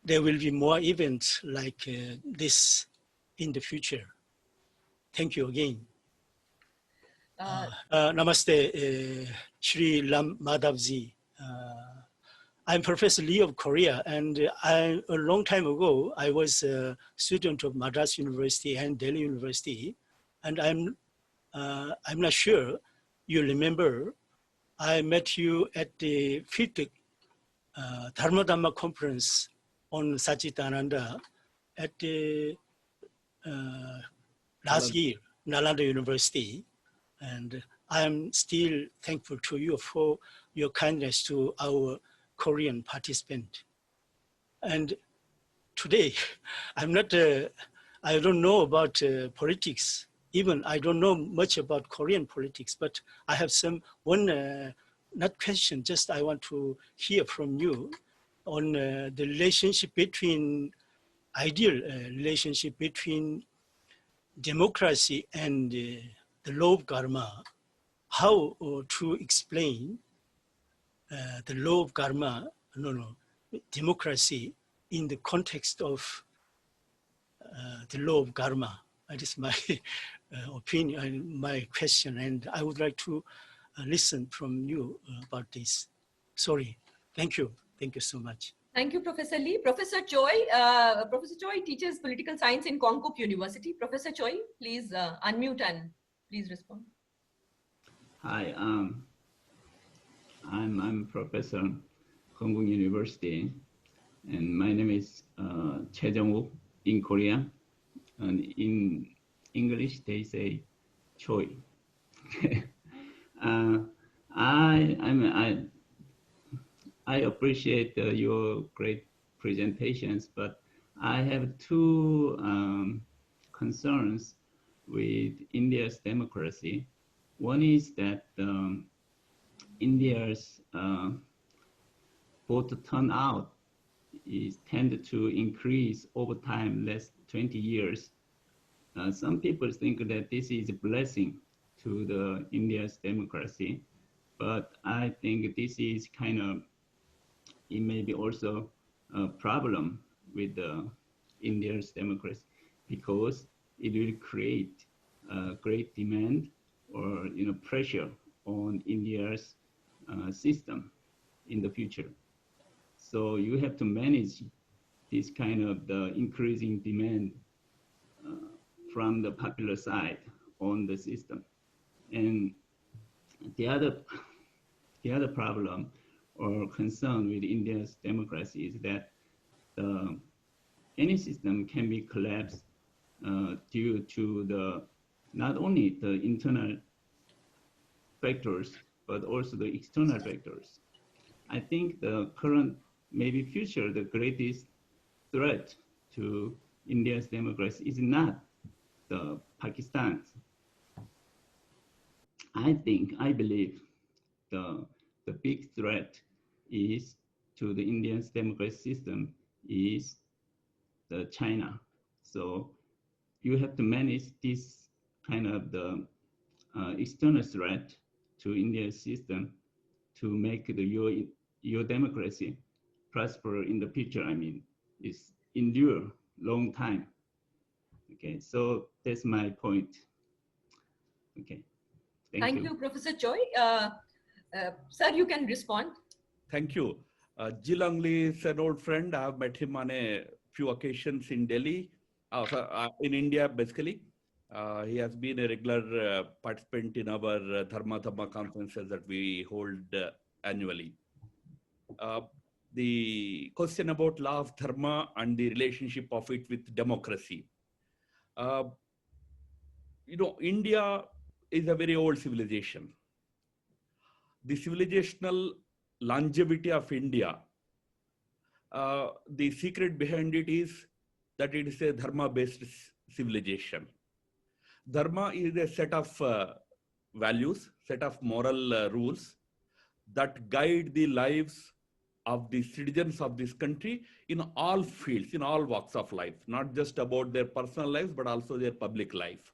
there will be more events like this in the future. Thank you again. Namaste, Shri Ram Madhavji. I'm Professor Lee of Korea, and a long time ago, I was a student of Madras University and Delhi University, and I'm not sure you remember, I met you at the 5th Dharma Dhamma conference on Satchitananda at the last year, Nalanda University, and I am still thankful to you for your kindness to our Korean participant. And today, I'm not, I don't know about politics. Even I don't know much about Korean politics, but I have one, not question, just I want to hear from you on the relationship between, ideal relationship between democracy and the law of karma, how to explain the law of karma, democracy in the context of the law of karma. That is my opinion, my question, and I would like to listen from you about this. Sorry. Thank you. Thank you so much. Thank you, Professor Lee. Professor Choi teaches political science in Konkuk University. Professor Choi, please unmute and please respond. Hi, I'm Professor Konkuk University, and my name is Choi Jung-wook in Korea, and in English they say Choi. I appreciate your great presentations, but I have two concerns with India's democracy. One is that India's voter turnout is tended to increase over time, last 20 years. Some people think that this is a blessing to the India's democracy, but I think this is kind of, it may be also a problem with India's democracy, because it will create great demand or pressure on India's system in the future. So you have to manage this kind of the increasing demand from the popular side on the system. And the other problem or concern with India's democracy is that any system can be collapsed due to the not only the internal factors, but also the external factors. I think the current, maybe future, the greatest threat to India's democracy is not the Pakistan. I believe the big threat is to the Indian's democratic system is the China. So you have to manage this kind of the external threat to India's system to make your democracy prosper in the future. I mean, it's endure long time. Okay, so that's my point. Okay, thank you, Professor Choi. Sir, you can respond. Thank you. Jilang Lee is an old friend. I have met him on a few occasions in Delhi, in India, basically. He has been a regular participant in our Dharma conferences that we hold annually. The question about law of dharma and the relationship of it with democracy. India is a very old civilization. The civilizational longevity of India, the secret behind it is that it is a dharma-based civilization. Dharma is a set of values, set of moral rules that guide the lives of the citizens of this country in all fields, in all walks of life, not just about their personal lives, but also their public life.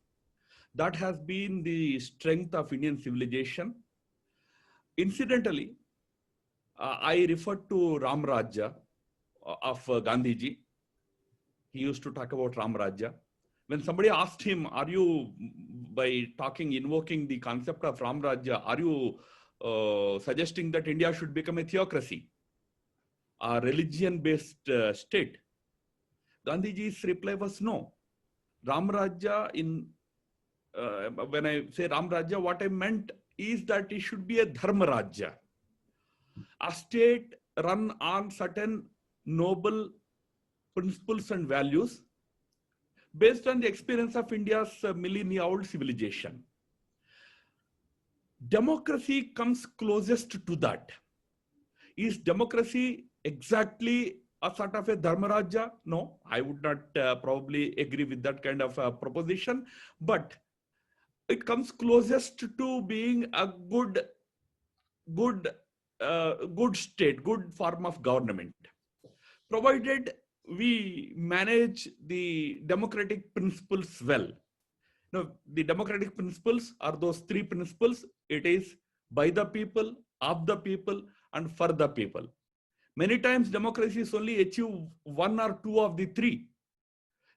That has been the strength of Indian civilization. Incidentally, I refer to Ram Rajya of Gandhiji. He used to talk about Ram Rajya. When somebody asked him, are you, by invoking the concept of Ram Rajya, are you suggesting that India should become a theocracy, a religion-based state? Gandhiji's reply was no. Ram Rajya, when I say Ram Rajya, what I meant is that it should be a Dharma Rajya, a state run on certain noble principles and values based on the experience of India's millennia-old civilization. Democracy comes closest to that. Is democracy exactly a sort of a Dharma Rajya? No, I would not probably agree with that kind of proposition, but it comes closest to being a good state, good form of government, provided we manage the democratic principles well. Now, the democratic principles are those three principles. It is by the people, of the people, and for the people. Many times democracies only achieve one or two of the three.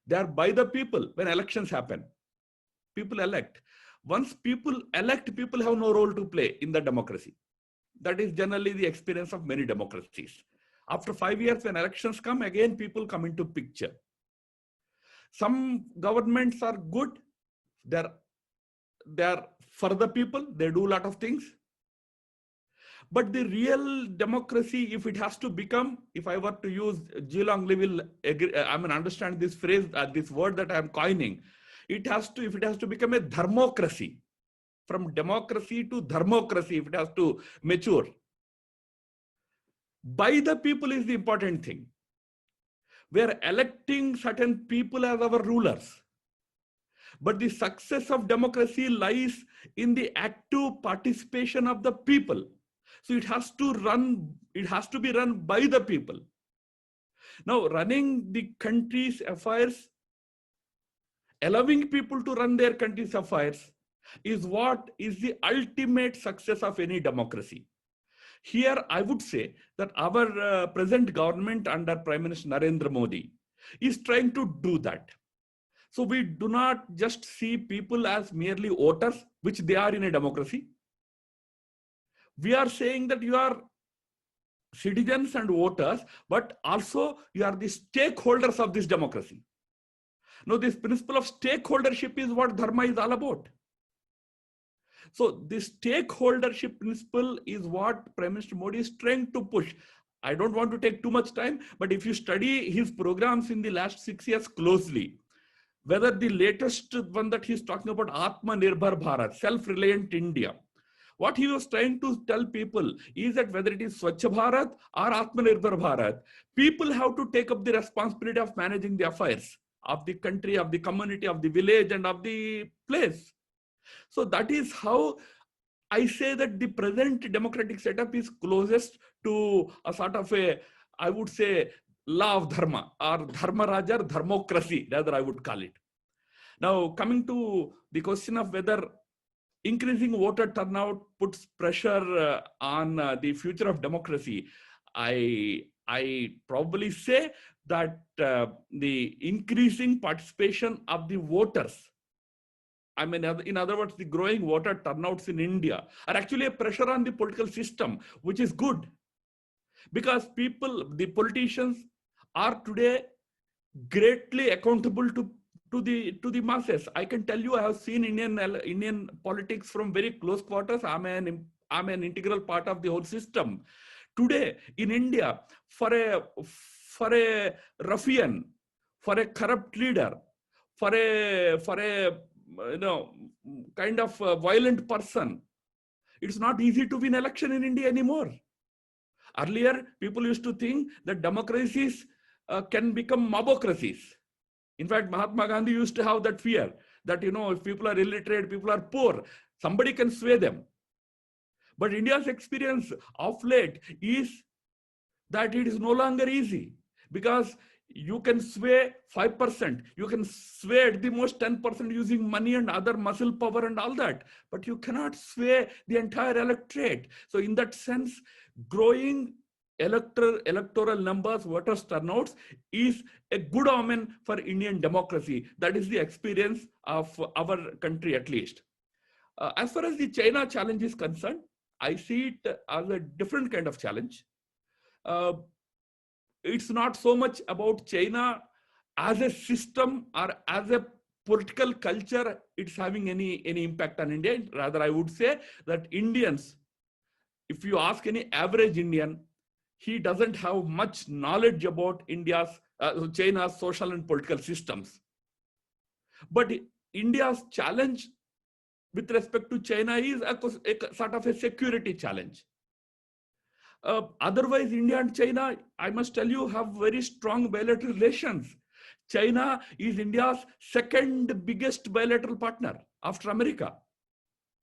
They are by the people when elections happen. People elect. Once people elect, people have no role to play in the democracy. That is generally the experience of many democracies. After 5 years, when elections come, again people come into picture. Some governments are good. They're for the people. They do a lot of things. But the real democracy, if it has to become, if I were to use, Geelong will agree, understand this phrase, this word that I am coining, if it has to become a dharmocracy, from democracy to dharmocracy, if it has to mature, by the people is the important thing. We are electing certain people as our rulers. But the success of democracy lies in the active participation of the people. So it has to be run by the people. Now, running the country's affairs, allowing people to run their country's affairs is what is the ultimate success of any democracy. Here, I would say that our present government under Prime Minister Narendra Modi is trying to do that. So we do not just see people as merely voters, which they are in a democracy. We are saying that you are citizens and voters, but also you are the stakeholders of this democracy. Now, this principle of stakeholdership is what dharma is all about. So this stakeholdership principle is what Prime Minister Modi is trying to push. I don't want to take too much time, but if you study his programs in the last 6 years closely, whether the latest one that he's talking about, Atmanirbhar Bharat, self-reliant India, what he was trying to tell people is that whether it is Swachh Bharat or Atmanirbhar Bharat, people have to take up the responsibility of managing the affairs of the country, of the community, of the village, and of the place. So that is how I say that the present democratic setup is closest to a sort of a, I would say, law of dharma, or dharma raja, or dharmocracy, rather I would call it. Now, coming to the question of whether increasing voter turnout puts pressure on the future of democracy, I probably say that the increasing participation of the voters, in other words, the growing voter turnouts in India are actually a pressure on the political system, which is good. Because the politicians are today greatly accountable to the masses. I can tell you, I have seen Indian politics from very close quarters. I'm an integral part of the whole system. Today in India, for a ruffian, for a corrupt leader, for a kind of a violent person, it's not easy to win election in India anymore. Earlier, people used to think that democracies can become mobocracies. In fact, Mahatma Gandhi used to have that fear that, if people are illiterate, people are poor, somebody can sway them. But India's experience of late is that it is no longer easy, because you can sway 5%, you can sway at the most 10% using money and other muscle power and all that, but you cannot sway the entire electorate. So in that sense, growing electoral numbers, voters turnouts is a good omen for Indian democracy. That is the experience of our country, at least. As far as the China challenge is concerned, I see it as a different kind of challenge. It's not so much about China as a system or as a political culture it's having any impact on India. Rather, I would say that Indians, if you ask any average Indian, he doesn't have much knowledge about China's social and political systems. But India's challenge with respect to China is a sort of a security challenge. Otherwise, India and China, I must tell you, have very strong bilateral relations. China is India's second biggest bilateral partner after America.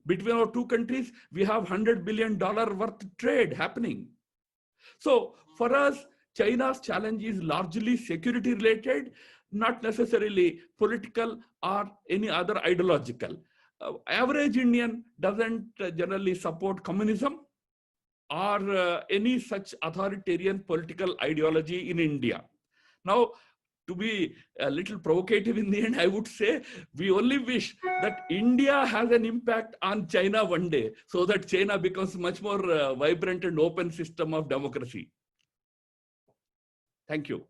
Between our two countries, we have $100 billion worth trade happening. So for us, China's challenge is largely security related, not necessarily political or any other ideological. Average Indian doesn't generally support communism or any such authoritarian political ideology in India. Now, to be a little provocative in the end, I would say we only wish that India has an impact on China one day, so that China becomes much more vibrant and open system of democracy. Thank you.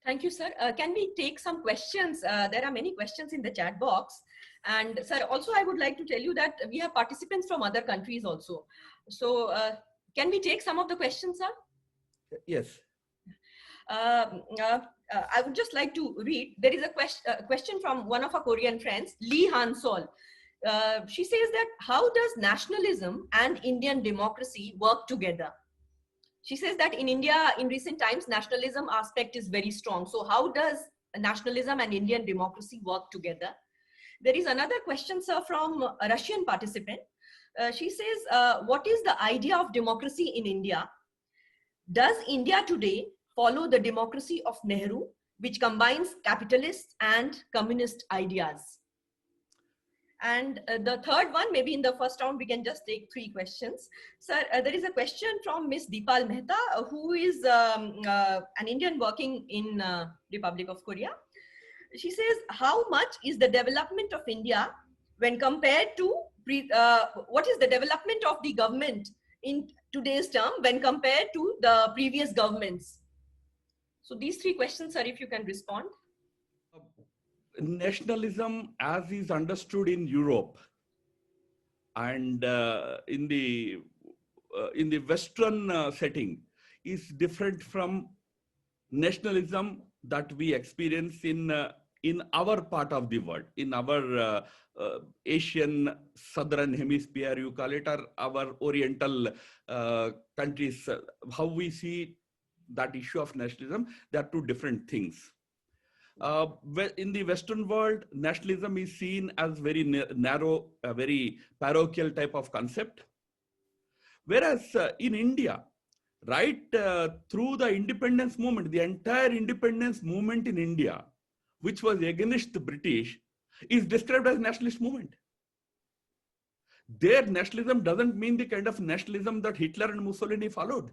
Thank you, sir. Can we take some questions? There are many questions in the chat box. And sir, also I would like to tell you that we have participants from other countries also. So can we take some of the questions, sir? Yes. I would just like to read. There is a question from one of our Korean friends, Lee Han Sol. She says that how does nationalism and Indian democracy work together? She says that in India, in recent times, nationalism aspect is very strong. So how does nationalism and Indian democracy work together? There is another question, sir, from a Russian participant. She says, what is the idea of democracy in India? Does India today follow the democracy of Nehru, which combines capitalist and communist ideas? And the third one, maybe in the first round, we can just take 3 questions. Sir, there is a question from Miss Deepal Mehta, who is an Indian working in Republic of Korea. She says, how much is the development of India when compared to, what is the development of the government in today's term when compared to the previous governments? So these 3 questions, sir, if you can respond. Nationalism as is understood in Europe and in the Western setting is different from nationalism that we experience in our part of the world, in our Asian Southern Hemisphere, you call it, or our Oriental countries. How we see that issue of nationalism, they are 2 different things. In the Western world, nationalism is seen as very narrow, a very parochial type of concept. Whereas in India, right through the independence movement, the entire independence movement in India, which was against the British, is described as nationalist movement. Their nationalism doesn't mean the kind of nationalism that Hitler and Mussolini followed.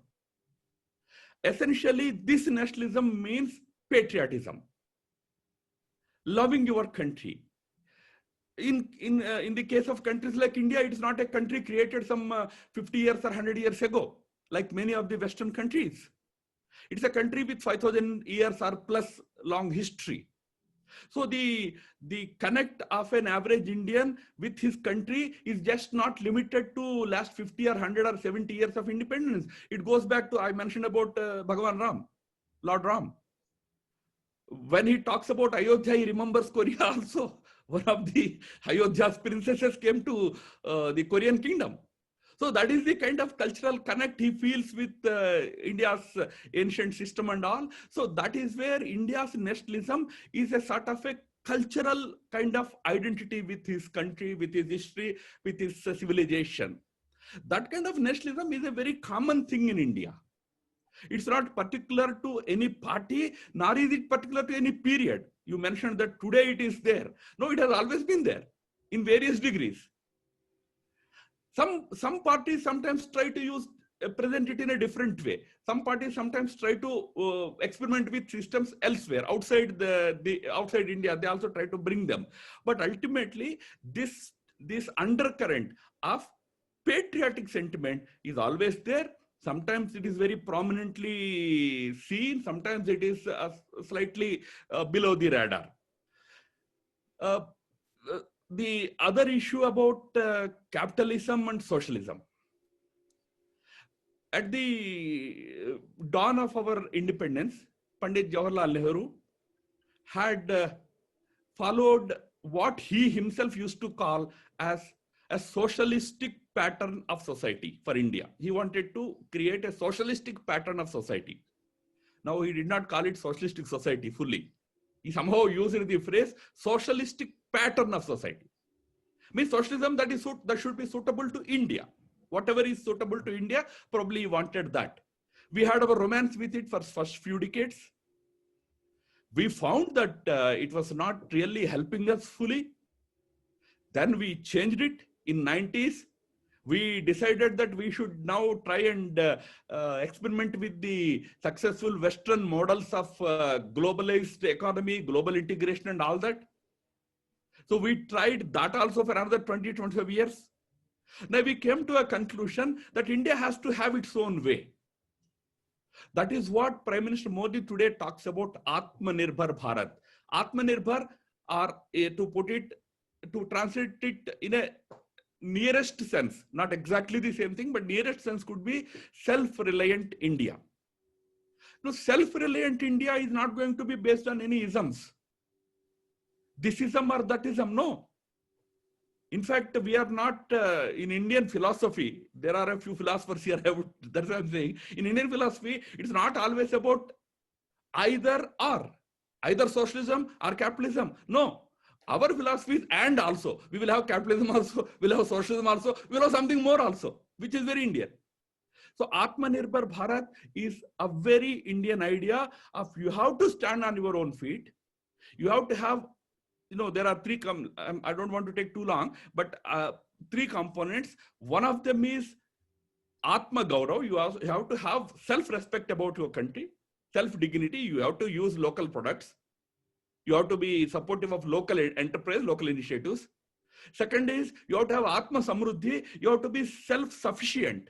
Essentially, this nationalism means patriotism. Loving your country. In the case of countries like India, it's not a country created some 50 years or 100 years ago, like many of the Western countries. It's a country with 5,000 years or plus long history. So the connect of an average Indian with his country is just not limited to last 50 or 100 or 70 years of independence. It goes back to, I mentioned about Bhagavan Ram, Lord Ram. When he talks about Ayodhya, he remembers Korea also. One of the Ayodhya's princesses came to the Korean kingdom. So that is the kind of cultural connect he feels with India's ancient system and all. So that is where India's nationalism is a sort of a cultural kind of identity with his country, with his history, with his civilization. That kind of nationalism is a very common thing in India. It's not particular to any party, nor is it particular to any period. You mentioned that today it is there. No, it has always been there in various degrees. Some parties sometimes try to present it in a different way. Some parties sometimes try to experiment with systems elsewhere, outside outside India. They also try to bring them. But ultimately, this undercurrent of patriotic sentiment is always there. Sometimes it is very prominently seen. Sometimes it is slightly below the radar. The other issue about capitalism and socialism. At the dawn of our independence, Pandit Jawaharlal Nehru had followed what he himself used to call as a socialistic pattern of society for India. He wanted to create a socialistic pattern of society. Now, he did not call it socialistic society fully. He somehow used the phrase socialistic pattern of society. Means socialism that should be suitable to India. Whatever is suitable to India, probably he wanted that. We had our romance with it for first few decades. We found that it was not really helping us fully. Then we changed it in 90s. We decided that we should now try and experiment with the successful Western models of globalized economy, global integration and all that. So we tried that also for another 20, 25 years. Now we came to a conclusion that India has to have its own way. That is what Prime Minister Modi today talks about Atmanirbhar Bharat. Atmanirbhar, or to put it, to translate it in a nearest sense, not exactly the same thing, but nearest sense could be self-reliant India. Now, self-reliant India is not going to be based on any isms. This ism or that ism, no. In fact, we are not in Indian philosophy. There are a few philosophers here. That's what I'm saying. In Indian philosophy, it's not always about either or, either socialism or capitalism. No. Our philosophy is and also. We will have capitalism also, we'll have socialism also, we'll have something more also, which is very Indian. So Atmanirbhar Bharat is a very Indian idea of you have to stand on your own feet. You have to have, there are three, I don't want to take too long, but three components. One of them is Atma Gaurav. You have to have self-respect about your country, self-dignity. You have to use local products. You have to be supportive of local enterprise, local initiatives. Second is you have to have Atma Samruddhi. You have to be self-sufficient.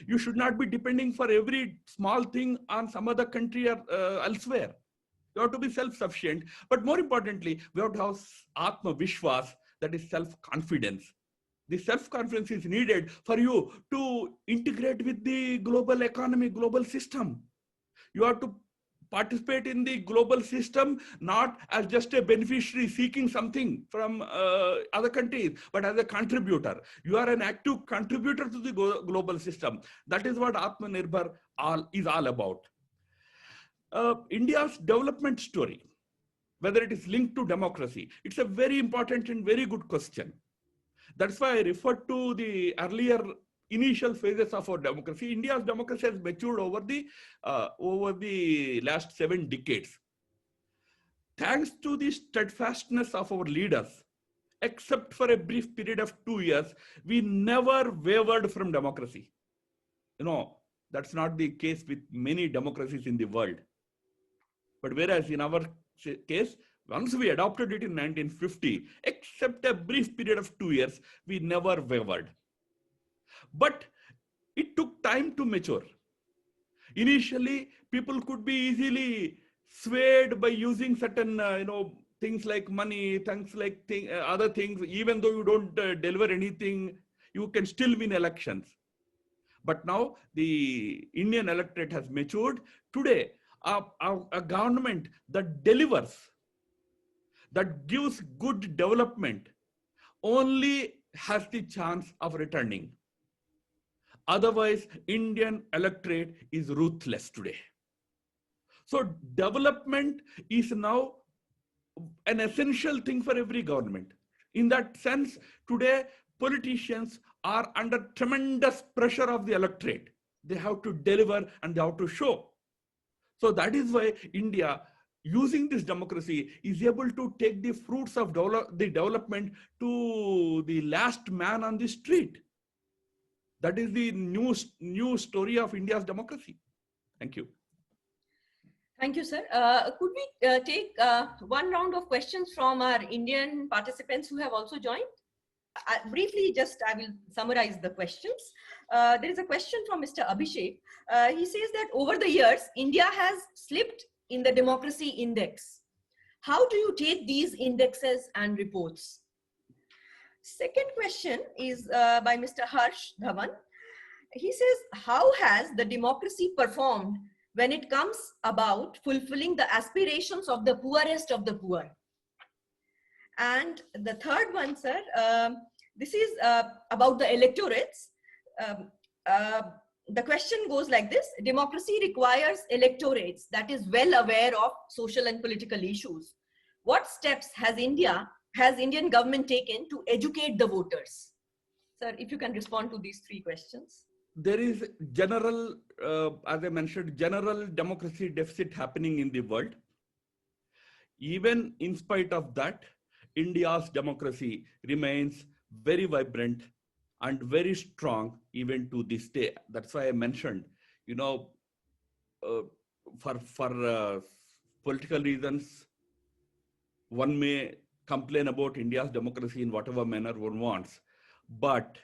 You should not be depending for every small thing on some other country or elsewhere. You have to be self-sufficient. But more importantly, we have to have Atma Vishwas, that is self-confidence. The self-confidence is needed for you to integrate with the global economy, global system. You have to participate in the global system, not as just a beneficiary seeking something from other countries, but as a contributor. You are an active contributor to the global system. That is what Atmanirbhar is all about. India's development story, whether it is linked to democracy, it's a very important and very good question. That's why I referred to the earlier initial phases of our democracy. India's democracy has matured over the last 7 decades. Thanks to the steadfastness of our leaders, except for a brief period of 2 years, we never wavered from democracy. That's not the case with many democracies in the world. But whereas in our case, once we adopted it in 1950, except a brief period of 2 years, we never wavered. But it took time to mature. Initially, people could be easily swayed by using certain, things like money, things like other things. Even though you don't deliver anything, you can still win elections. But now the Indian electorate has matured. Today, a government that delivers, that gives good development, only has the chance of returning. Otherwise, Indian electorate is ruthless today. So development is now an essential thing for every government. In that sense, today, politicians are under tremendous pressure of the electorate. They have to deliver and they have to show. So that is why India, using this democracy, is able to take the fruits of the development to the last man on the street. That is the new story of India's democracy. Thank you. Thank you, sir. Could we take one round of questions from our Indian participants who have also joined? Briefly, I will summarize the questions. There is a question from Mr. Abhishek. He says that over the years, India has slipped in the democracy index. How do you take these indexes and reports? Second question is by Mr. Harsh Dhawan. He says, how has the democracy performed when it comes about fulfilling the aspirations of the poorest of the poor? And the third one, sir, this is about the electorates. The question goes like this: democracy requires electorates that is well aware of social and political issues. What steps has Indian government taken to educate the voters? Sir, if you can respond to these 3 questions. There is general, as I mentioned, general democracy deficit happening in the world. Even in spite of that, India's democracy remains very vibrant, and very strong even to this day. That's why I mentioned, you know, for political reasons, one may complain about India's democracy in whatever manner one wants. But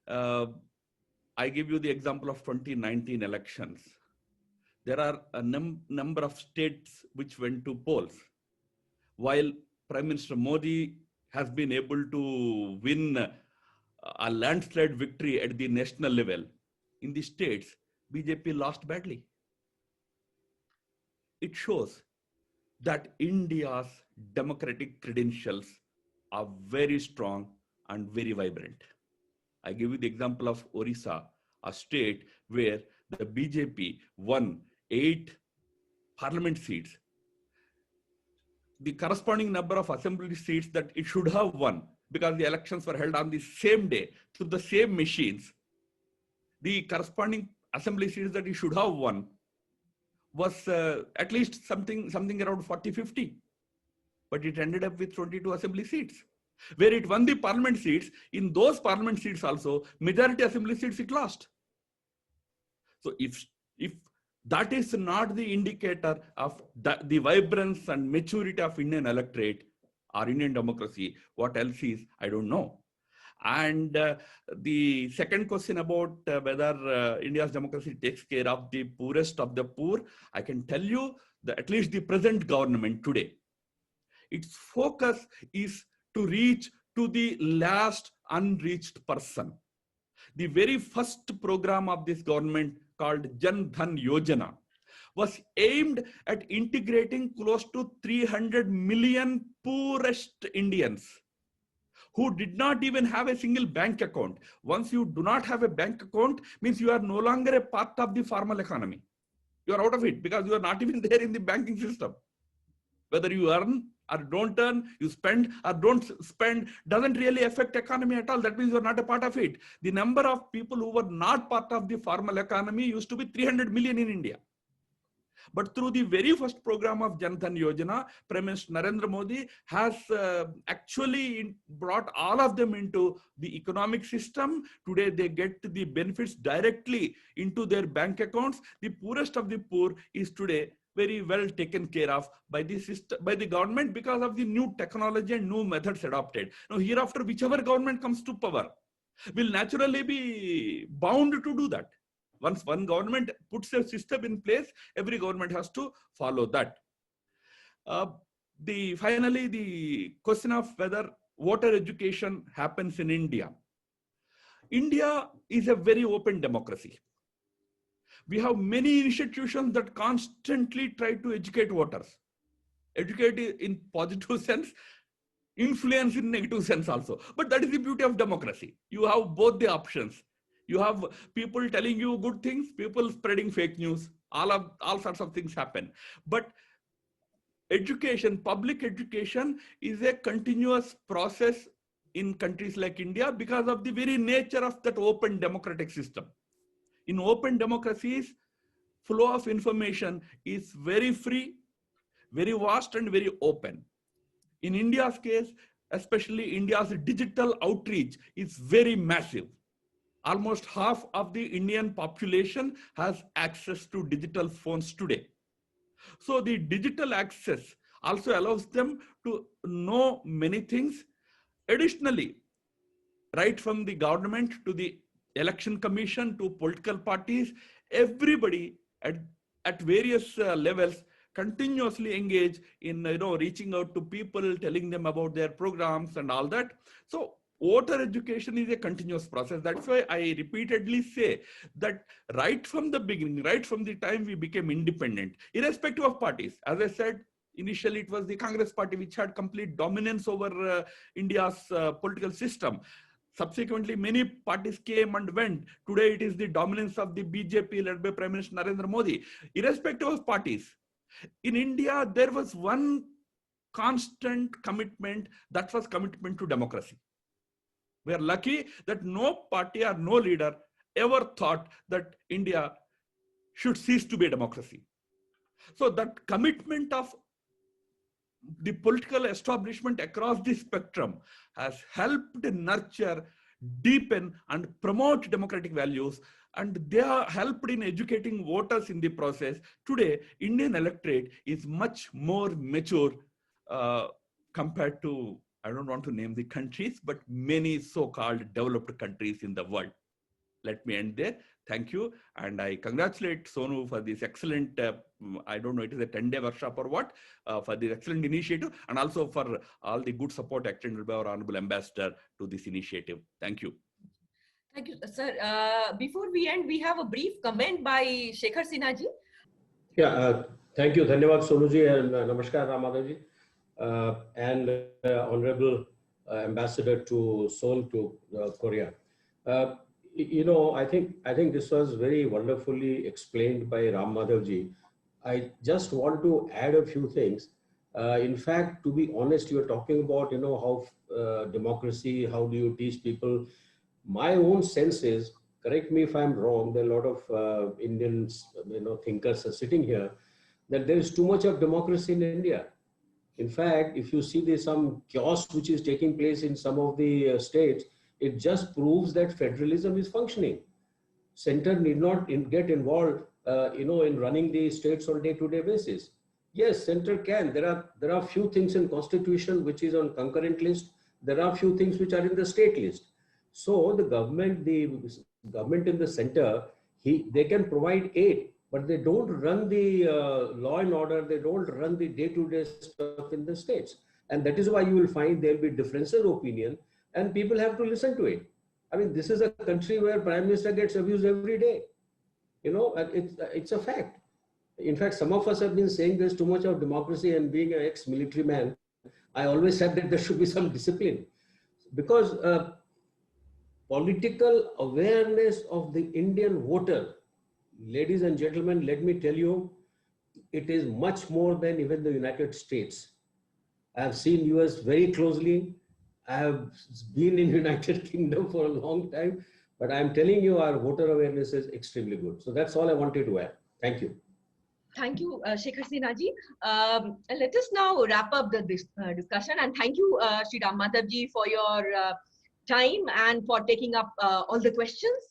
I give you the example of 2019 elections. There are a number of states which went to polls. While Prime Minister Modi has been able to win a landslide victory at the national level, in the states, BJP lost badly. It shows that India's democratic credentials are very strong and very vibrant. I give you the example of Orissa, a state where the BJP won 8 parliament seats. The corresponding number of assembly seats that it should have won, because the elections were held on the same day through the same machines, the corresponding assembly seats that it should have won was at least something around 40-50. But it ended up with 22 assembly seats. Where it won the parliament seats, in those parliament seats also, majority assembly seats it lost. So if that is not the indicator of the vibrance and maturity of Indian electorate or Indian democracy, what else is, I don't know. And the second question about whether India's democracy takes care of the poorest of the poor, I can tell you that at least the present government today, its focus is to reach to the last unreached person. The very first program of this government, called Jan Dhan Yojana, was aimed at integrating close to 300 million poorest Indians who did not even have a single bank account. Once you do not have a bank account, means you are no longer a part of the formal economy. You are out of it because you are not even there in the banking system. Whether you earn or don't earn, you spend or don't spend, doesn't really affect economy at all. That means you're not a part of it. The number of people who were not part of the formal economy used to be 300 million in India. But through the very first program of Jan Dhan Yojana, Prime Minister Narendra Modi has actually brought all of them into the economic system. Today, they get the benefits directly into their bank accounts. The poorest of the poor is today very well taken care of by the system, by the government, because of the new technology and new methods adopted. Now, hereafter, whichever government comes to power will naturally be bound to do that. Once one government puts a system in place, every government has to follow that. Finally, the question of whether voter education happens in India. India is a very open democracy. We have many institutions that constantly try to educate voters. Educate in positive sense, influence in negative sense also. But that is the beauty of democracy. You have both the options. You have people telling you good things, people spreading fake news, all sorts of things happen. But education, public education is a continuous process in countries like India because of the very nature of that open democratic system. In open democracies, flow of information is very free, very vast and very open. In India's case, especially India's digital outreach is very massive. Almost half of the Indian population has access to digital phones today. So the digital access also allows them to know many things. Additionally, right from the government to the election commission to political parties, everybody at various levels continuously engage in reaching out to people, telling them about their programs and all that. So voter education is a continuous process. That's why I repeatedly say that right from the beginning, right from the time we became independent, irrespective of parties, as I said, initially it was the Congress party which had complete dominance over India's political system. Subsequently, many parties came and went. Today, it is the dominance of the BJP led by Prime Minister Narendra Modi. Irrespective of parties, in India, there was one constant commitment, that was commitment to democracy. We are lucky that no party or no leader ever thought that India should cease to be a democracy. So that commitment of the political establishment across the spectrum has helped nurture deepen and promote democratic values, and they are helped in educating voters in the process. Today, Indian electorate is much more mature compared to, I don't want to name the countries, but many so-called developed countries in the world. Let me end there. Thank you. And I congratulate Sonu for this excellent, I don't know, it is a 10-day workshop or what, for this excellent initiative, and also for all the good support extended by our Honorable Ambassador to this initiative. Thank you. Thank you, sir. Before we end, we have a brief comment by Shekhar Sinha ji. Yeah, thank you. Dhanyavad Sonuji and Namaskar Ramadhavji. And Honorable Ambassador to Seoul, to Korea. You know, I think this was very wonderfully explained by Ram Madhavji. I just want to add a few things. In fact, to be honest, you are talking about, you know, how democracy, how do you teach people? My own sense is, correct me if I'm wrong, there are a lot of Indians, you know, thinkers are sitting here, that there is too much of democracy in India. In fact, if you see there's some chaos which is taking place in some of the states, it just proves that federalism is functioning. Center need not get involved, you know, in running the states on day-to-day basis. Yes, center can. There are few things in constitution which is on concurrent list. There are few things which are in the state list. So the government in the center, they can provide aid, but they don't run the law and order. They don't run the day-to-day stuff in the states. And that is why you will find there'll be differences of opinion, and people have to listen to it. I mean, this is a country where Prime Minister gets abused every day. You know, it's a fact. In fact, some of us have been saying there's too much of democracy, and being an ex-military man, I always said that there should be some discipline, because political awareness of the Indian voter, ladies and gentlemen, let me tell you, it is much more than even the United States. I have seen US very closely. I have been in United Kingdom for a long time, but I'm telling you, our voter awareness is extremely good. So that's all I wanted to add. Thank you. Thank you, Shekhar Sinha ji. Let us now wrap up the discussion, and thank you, Shri Ram Madhavji, for your time and for taking up all the questions.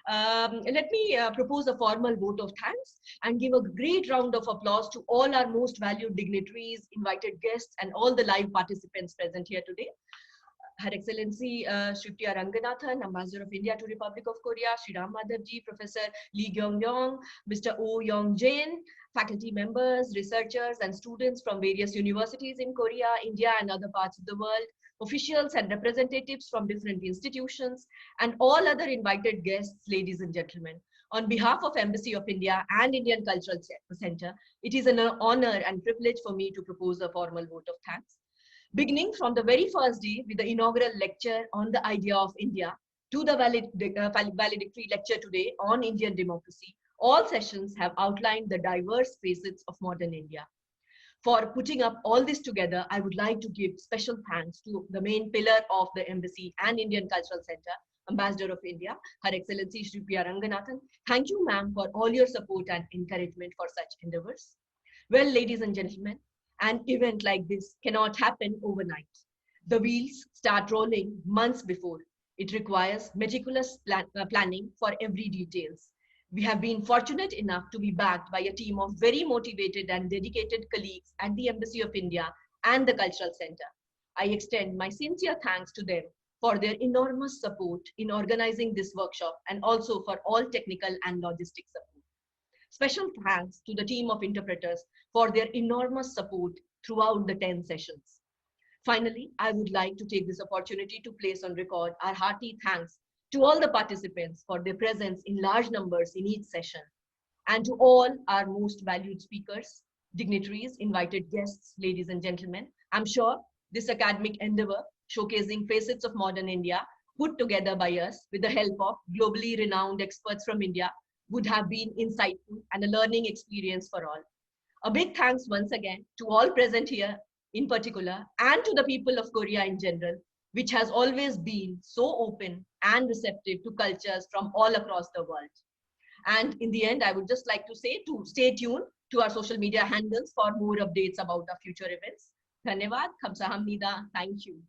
Let me propose a formal vote of thanks and give a great round of applause to all our most valued dignitaries, invited guests, and all the live participants present here today. Her Excellency Shri P.R. Ranganathan, Ambassador of India to Republic of Korea, Shri Ram Madhavji, Professor Lee Kyung-yong, Mr. Oh Young-jain, faculty members, researchers, and students from various universities in Korea, India, and other parts of the world, officials and representatives from different institutions, and all other invited guests, ladies and gentlemen. On behalf of Embassy of India and Indian Cultural Center, it is an honor and privilege for me to propose a formal vote of thanks. Beginning from the very first day with the inaugural lecture on the idea of India to the valedictory lecture today on Indian democracy, all sessions have outlined the diverse facets of modern India. For putting up all this together, I would like to give special thanks to the main pillar of the Embassy and Indian Cultural Center, Ambassador of India, Her Excellency Shri P.R. Ranganathan. Thank you, ma'am, for all your support and encouragement for such endeavors. Well, ladies and gentlemen, an event like this cannot happen overnight. The wheels start rolling months before. It requires meticulous planning for every details. We have been fortunate enough to be backed by a team of very motivated and dedicated colleagues at the Embassy of India and the Cultural Center. I extend my sincere thanks to them for their enormous support in organizing this workshop, and also for all technical and logistic support. Special thanks to the team of interpreters for their enormous support throughout the 10 sessions. Finally, I would like to take this opportunity to place on record our hearty thanks to all the participants for their presence in large numbers in each session, and to all our most valued speakers, dignitaries, invited guests, ladies and gentlemen. I'm sure this academic endeavor, showcasing facets of modern India, put together by us with the help of globally renowned experts from India, would have been insightful and a learning experience for all. A big thanks once again to all present here in particular, and to the people of Korea in general, which has always been so open and receptive to cultures from all across the world. And in the end, I would just like to say to stay tuned to our social media handles for more updates about our future events. Dhanyavad, Kamsahamnida, thank you.